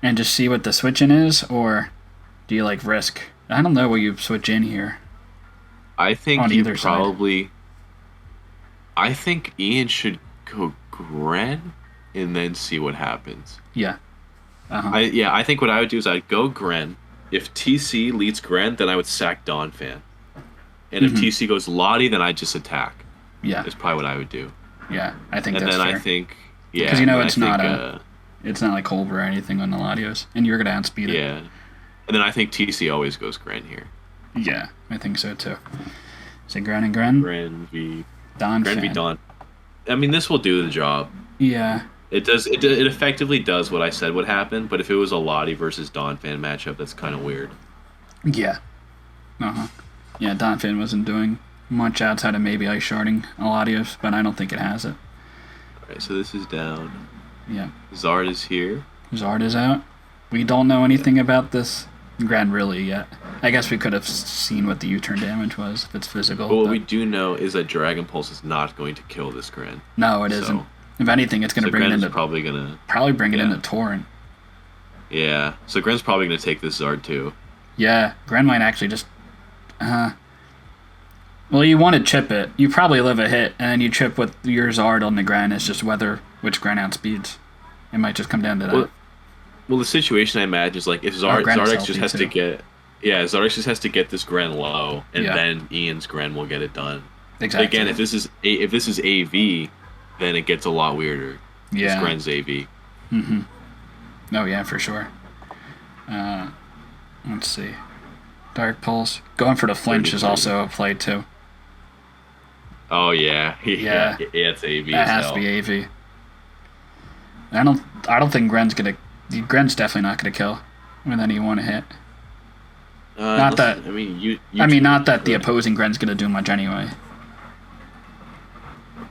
and just see what the switch-in is, or do you like risk? I don't know what you switch in here. I think On you either side. probably. I think Ian should go Gren and then see what happens. Yeah. I think what I would do is I'd go Gren. If TC leads Gren, then I would sack Donphan. And if TC goes Lottie, then I'd just attack. Yeah. Is probably what I would do. Yeah. I think And that's then fair. I think, yeah. Because you know and it's I not think, it's not like Culver or anything on the Latios, and you're gonna outspeed it. yeah. And then I think TC always goes Gren here. Yeah, I think so too. So Gren and Gren. Gren v. Don. Gren v. Don. I mean, this will do the job. Yeah. It does. It effectively does what I said would happen. But if it was a Lottie versus Donphan matchup, that's kind of weird. Yeah. Yeah, Donphan wasn't doing much outside of maybe ice sharding Latios, but I don't think it has it. Alright, so this is down. Yeah. Zard is here. Zard is out. We don't know anything about this Gren really yet. I guess we could have seen what the U-turn damage was if it's physical. But what we do know is that Dragon Pulse is not going to kill this Gren. No, it So- isn't. If anything, it's going to bring Gren it is into probably gonna. bring it yeah. into Torrent. Yeah. So Gren's probably gonna take this Zard too. Yeah, Gren might actually just. Well, you want to chip it. You probably live a hit, and then you chip with your Zard on the Gren. It's just whether which Gren outspeeds. It might just come down to that. Well, the situation I imagine is like if Gren is Zardex healthy just has too. to get. Yeah, Zardex just has to get this Gren low, and Yeah. then Ian's Gren will get it done. Exactly. Again, if this is AV, then it gets a lot weirder. yeah. This Gren's AV. Oh yeah, for sure. Let's see. Dark Pulse. Going for the flinch is 30. also a play too. Oh yeah, Yeah. it's AV. That as has to hell. be AV. I don't think Gren's definitely not gonna kill with any one hit. Not that- I mean, you not that the could. opposing Gren's gonna do much anyway.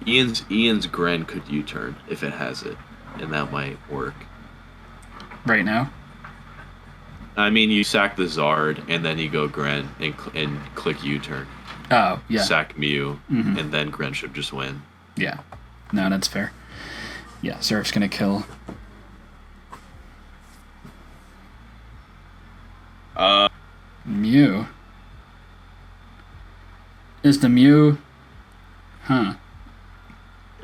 Ian's Gren could U-turn if it has it, and that might work. Right now. I mean, you sack the Zard, and then you go Gren and click U-turn. Oh, yeah. Sack Mew, and then Gren should just win. Yeah. No, that's fair. Yeah, Surf's gonna kill. Mew. Is the Mew... Huh.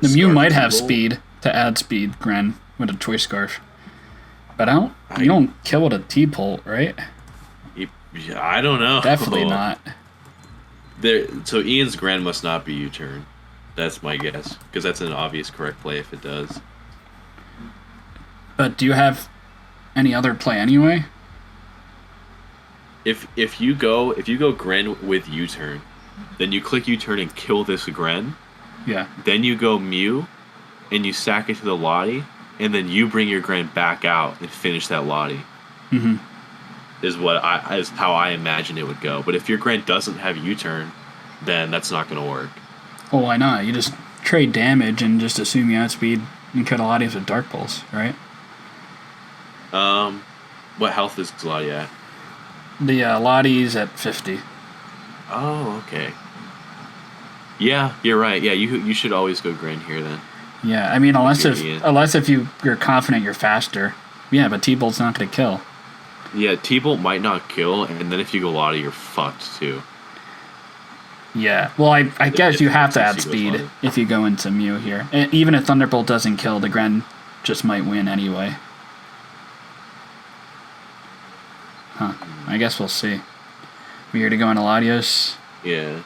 The Mew Scarf might have T-Bolt? speed to add speed, Gren, with a Choice Scarf. But you don't kill with a T-Pult, right? I don't know. Definitely not. So Ian's Gren must not be U-turn. That's my guess, because that's an obvious correct play if it does. But do you have any other play anyway? If you go Gren with U-turn, then you click U-turn and kill this Gren. Yeah. Then you go Mew, and you sack it to the Lottie, and then you bring your Gren back out and finish that Lottie. Is how I imagine it would go. But if your Gren doesn't have U-turn, then that's not going to work. Well, why not? You just trade damage and just assume you outspeed and cut a lot of Dark Pulse, right? What health is Lottie at? The Lottie's at 50. Oh, okay. Yeah, you're right. Yeah, you should always go Gren here then. Yeah, I mean, unless Okay, if you're confident you're faster. Yeah, but T-Bolt's not going to kill. Yeah, T-Bolt might not kill, and then if you go Lottie, you're fucked too. Yeah, well, I guess you have to TC add goes speed Lottie. if you go into Mew here. And even if Thunderbolt doesn't kill, the Gren just might win anyway. Huh. I guess we'll see. We here to go into Latios. Yeah.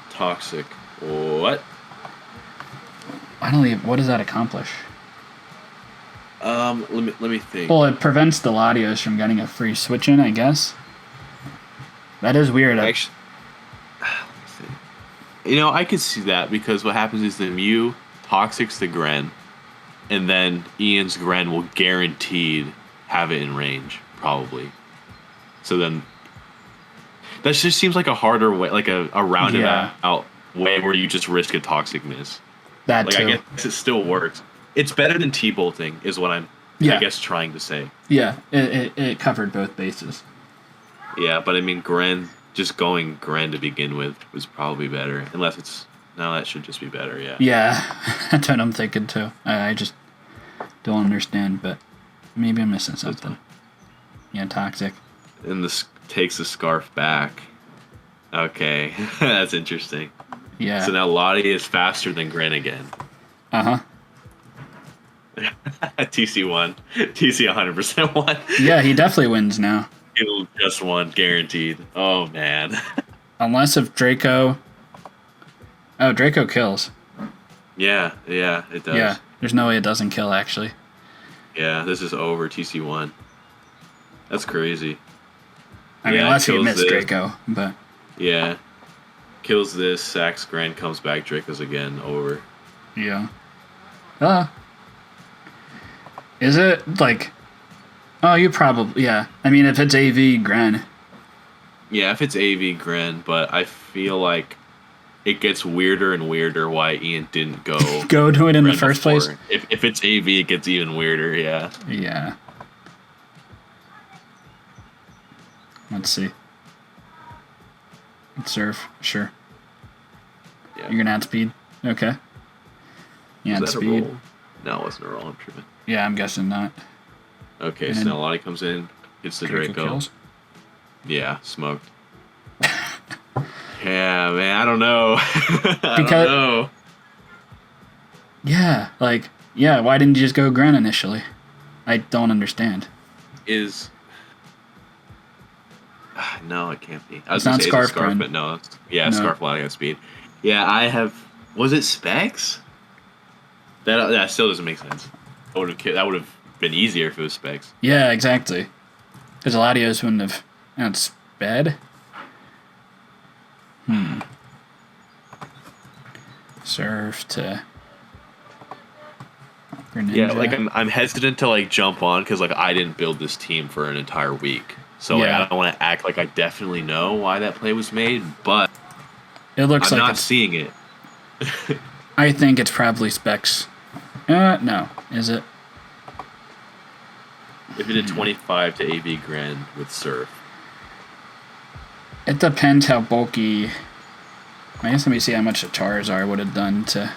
Toxic. What? I don't even... What does that accomplish? Let me think. Well, it prevents the Latios from getting a free switch in, I guess. That is weird. Actually, let me see. I could see that because what happens is the Mew toxics the Gren, and then Ian's Gren will guaranteed have it in range, probably. So then, that just seems like a harder way, like a rounded out way where you just risk a toxic miss. That Like too. I guess it still works. It's better than T-bolting, is what I'm, I guess, trying to say. Yeah, it covered both bases. Yeah, but I mean, Gren, just going Gren to begin with was probably better. Unless it's... No, that should just be better, yeah. Yeah, that's what I'm thinking too. I just don't understand, but maybe I'm missing something. Yeah, toxic. And this takes the scarf back. Okay, that's interesting. Yeah. So now Lottie is faster than Gren again. Uh-huh. TC won. TC 100% won. Yeah, he definitely wins now. He'll just won, guaranteed. Oh, man. Unless if Draco... Oh, Draco kills. Yeah, it does. Yeah, there's no way it doesn't kill, actually. Yeah, this is over. TC won. That's crazy. I mean, unless he missed Draco, but... Yeah. Kills this, sacks Gren, comes back, Draco's again, over. Yeah. Is it, like... Oh, you probably... Yeah. I mean, if it's AV, Gren. Yeah, if it's AV, Gren, but I feel like it gets weirder and weirder why Ian didn't go... Go to it in the first place? If it's AV, it gets even weirder, yeah. Yeah. Let's see. Surf, sure. Yeah. You're gonna add speed? Okay. Yeah, add speed. Roll? No, it wasn't a roll, I'm tripping. Yeah, I'm guessing not. Okay, and so now Lottie comes in, hits the Draco. Kills? Yeah, smoked. Yeah, man, I don't know. I don't know. Yeah, like, yeah, why didn't you just go Gren initially? I don't understand. No, it can't be. I was it's not say Scarf, Scarf, but no. No. Scarf Lottie got speed. Yeah, I have... Was it Specs? That still doesn't make sense. That would have been easier if it was Specs. Yeah, exactly. Because Latios wouldn't have... And it's sped? Surf to... Greninja. Yeah, like I'm hesitant to like jump on because like I didn't build this team for an entire week. So like, I don't want to act like I definitely know why that play was made, but it looks I'm like not seeing it. I think it's probably Specs. No. Is it? If it did 25 to AV Gren with Surf. It depends how bulky... I guess let me see how much the Charizard would have done to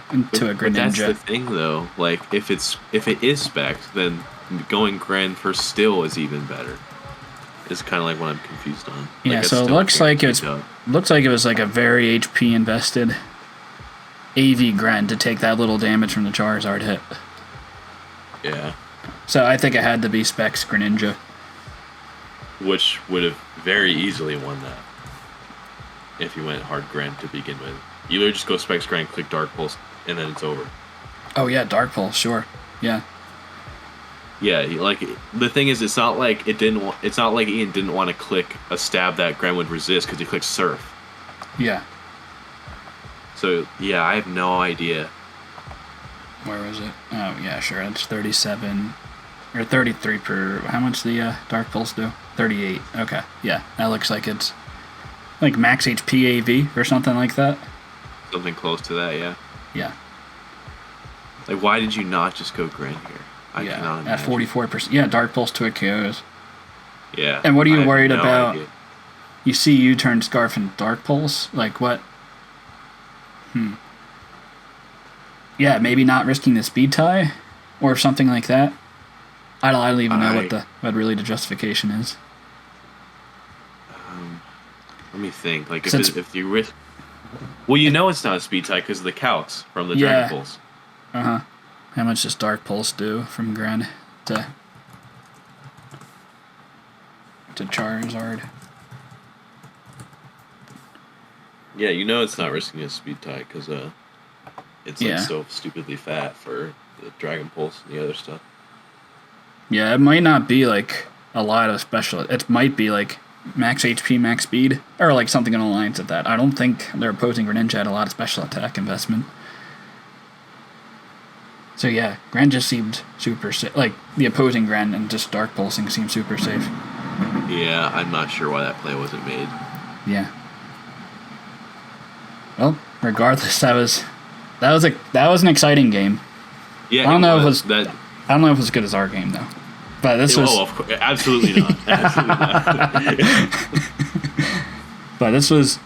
a Greninja. But that's the thing though. Like if it is Specs, then going Gren for still is even better. It's kind of like what I'm confused on. Yeah, so it looks like it was like a very HP invested AV Gren to take that little damage from the Charizard hit. Yeah. So I think it had to be Specs Greninja. Which would have very easily won that if you went hard Gren to begin with. You literally just go Specs Gren, click Dark Pulse, and then it's over. Oh yeah, Dark Pulse, sure. Yeah. Yeah, like the thing is, it's not like it's not like Ian didn't want to click a stab that Gren would resist because he clicked Surf. Yeah. So yeah, I have no idea. Where was it? Oh yeah, sure. It's 37 or 33 per. How much the Dark Pulse do? 38. Okay. Yeah, that looks like it's like max HP AV or something like that. Something close to that, yeah. Yeah. Like, why did you not just go Gren here? I cannot imagine. At 44%. Yeah, Dark Pulse to a KOs. Yeah. And what are you worried about? Idea. You see you turn Scarf and Dark Pulse? Like, what? Yeah, maybe not risking the speed tie or something like that. I don't even know what really the justification is. Let me think. Like, if you risk... Well, you know it's not a speed tie because of the calcs from the Dragon Pulse. Uh-huh. How much does Dark Pulse do from Gren to Charizard? Yeah, you know it's not risking a speed tie because it's like so stupidly fat for the Dragon Pulse and the other stuff. Yeah, it might not be like a lot of special. It might be like max HP, max speed, or like something along the lines of that. I don't think their opposing Greninja had a lot of special attack investment. So yeah, Gren just seemed super safe. Like the opposing Gren and just Dark Pulsing seemed super safe. Yeah, I'm not sure why that play wasn't made. Yeah. Well, regardless, that was an exciting game. Yeah, I don't know if it was as good as our game though. But this was. Oh, of course, absolutely not. Absolutely not. But this was.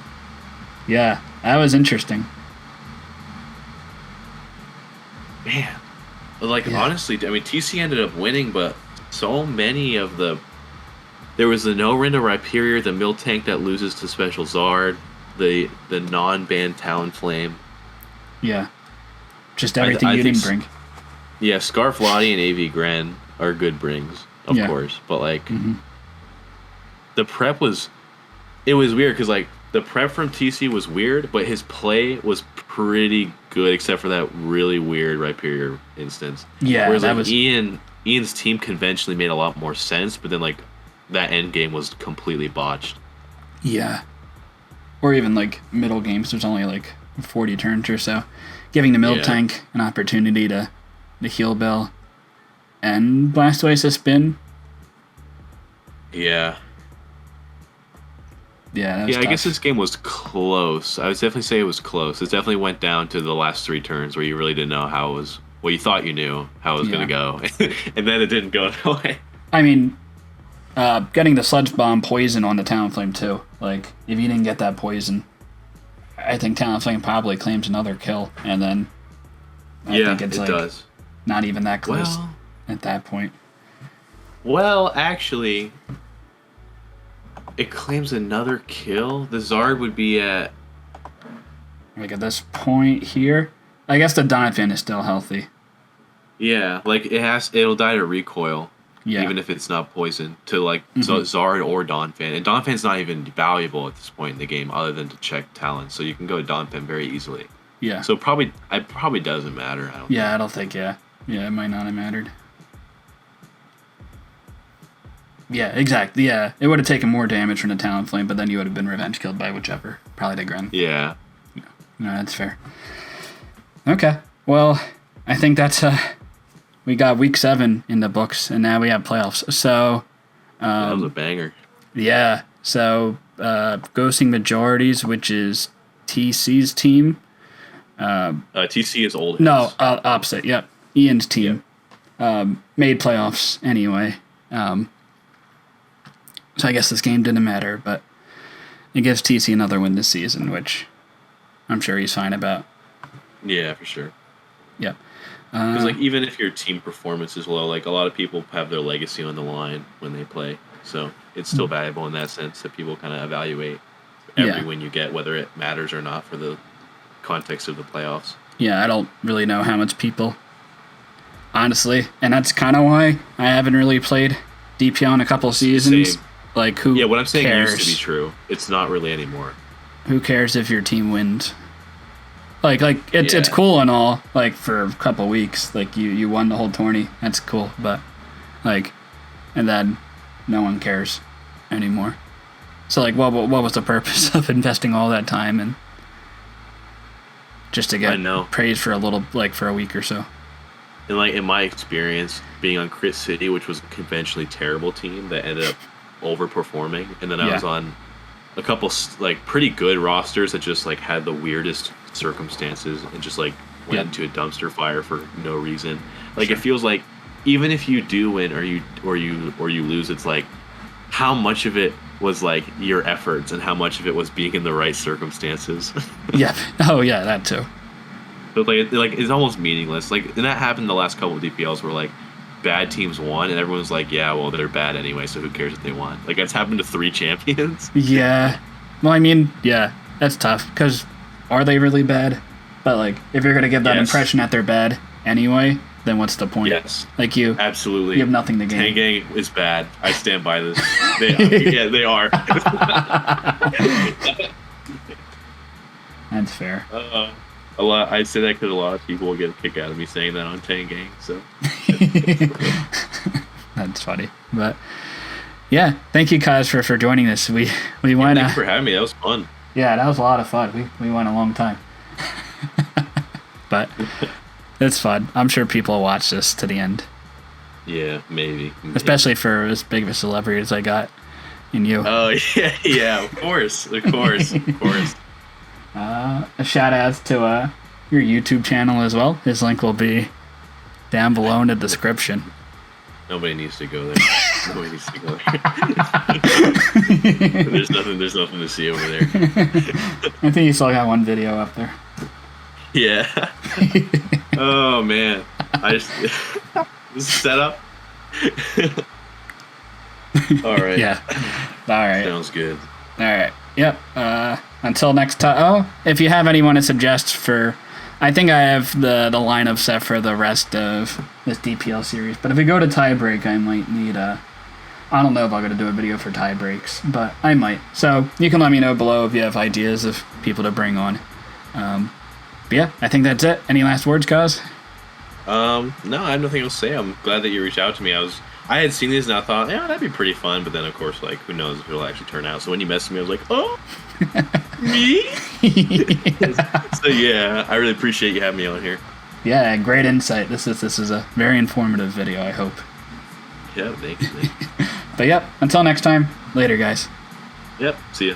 Yeah, that was interesting. Man, honestly, I mean, TC ended up winning, but so many of the. There was the no-render Rhyperior, the mill tank that loses to Special Zard, the non-banned Talonflame. Yeah. Just everything you didn't bring. Yeah, Scarf Lottie and AV Gren are good brings, of course. But, the prep was... It was weird, because, the prep from TC was weird, but his play was pretty good, except for that really weird Rhyperior instance. Yeah, whereas, Ian's team conventionally made a lot more sense, but then, that end game was completely botched. Yeah. Or even, middle games, there's only, 40 turns or so. Giving the mill tank an opportunity to heal Bell and Blastoise a spin. Yeah. Yeah, I guess this game was close. I would definitely say it was close. It definitely went down to the last 3 turns where you really didn't know how it was... Well, you thought you knew how it was going to go. And then it didn't go that way. I mean... getting the Sludge Bomb poison on the Talonflame too. If you didn't get that poison, I think Talonflame probably claims another kill, and then I think it's does. Not even that close at that point. Well, actually, it claims another kill. The Zard would be at at this point here. I guess the Donphan is still healthy. Yeah, it'll die to recoil. Yeah. Even if it's not poisoned, to Zard or Donphan. And Donphan's not even valuable at this point in the game other than to check Talon. So you can go to Donphan very easily. Yeah. So it probably doesn't matter. I don't think, Yeah, it might not have mattered. Yeah, exactly. Yeah, it would have taken more damage from the Talonflame, but then you would have been revenge killed by whichever. Probably the Gren. Yeah. No, that's fair. Okay. Well, I think that's... We got week 7 in the books, and now we have playoffs. So, that was a banger. Yeah. So, Ghosting Majorities, which is TC's team. TC is old. No, opposite. Yep. Ian's team made playoffs anyway. So I guess this game didn't matter, but it gives TC another win this season, which I'm sure he's fine about. Yeah, for sure. Yep. Because even if your team performance is low, a lot of people have their legacy on the line when they play, so it's still valuable in that sense that people kind of evaluate every win you get, whether it matters or not for the context of the playoffs. Yeah, I don't really know how much people, honestly, and that's kind of why I haven't really played DPL in a couple seasons. Same. Who? Yeah, what I'm saying cares? Used to be true. It's not really anymore. Who cares if your team wins? It's cool and all, for a couple weeks, you won the whole tourney, that's cool, but, and then no one cares anymore. So, what was the purpose of investing all that time and just to get praised for a little, for a week or so? And, in my experience, being on Crit City, which was a conventionally terrible team that ended up overperforming, and then I was on a couple, pretty good rosters that just, had the weirdest circumstances and just went into a dumpster fire for no reason. It feels like even if you do win or you lose, it's how much of it was your efforts and how much of it was being in the right circumstances. Yeah. Oh yeah, that too. So it's almost meaningless. And that happened the last couple of DPLs where bad teams won and everyone's yeah, well, they're bad anyway, so who cares if they won? That's happened to 3 champions. Yeah. Well, I mean, yeah, that's tough because are they really bad? But if you're gonna give that impression that they're bad anyway, then what's the point? Yes. You absolutely. You have nothing to gain. Tangang is bad. I stand by this. They are. That's fair. I say that because a lot of people will get a kick out of me saying that on Tangang. So that's funny, but yeah, thank you, Khaz, for joining us. We went. Thanks for having me. That was fun. Yeah, that was a lot of fun. We went a long time, but it's fun. I'm sure people will watch this to the end. Yeah, maybe. Especially for as big of a celebrity as I got in you. Oh yeah, of course. A shout out to your YouTube channel as well. His link will be down below in the description. Nobody needs to go there. Nobody needs to go there. There's nothing to see over there. I think you still got one video up there. Yeah. Oh man. This is setup. All right. Yeah. All right. Sounds good. All right. Yep. Until next time. Oh, if you have anyone to suggest for, I think I have the lineup set for the rest of this DPL series. But if we go to tiebreak, I might need I don't know if I'm gonna do a video for tie breaks, but I might. So you can let me know below if you have ideas of people to bring on. But yeah, I think that's it. Any last words, Khaz? No, I have nothing else to say. I'm glad that you reached out to me. I had seen these and I thought, yeah, that'd be pretty fun. But then, of course, like, who knows if it'll actually turn out. So when you messaged me, I was like, oh, me? So yeah, I really appreciate you having me on here. Yeah, great insight. This is a very informative video, I hope. Yeah, thanks. But yep, until next time, later, guys. Yep, see ya.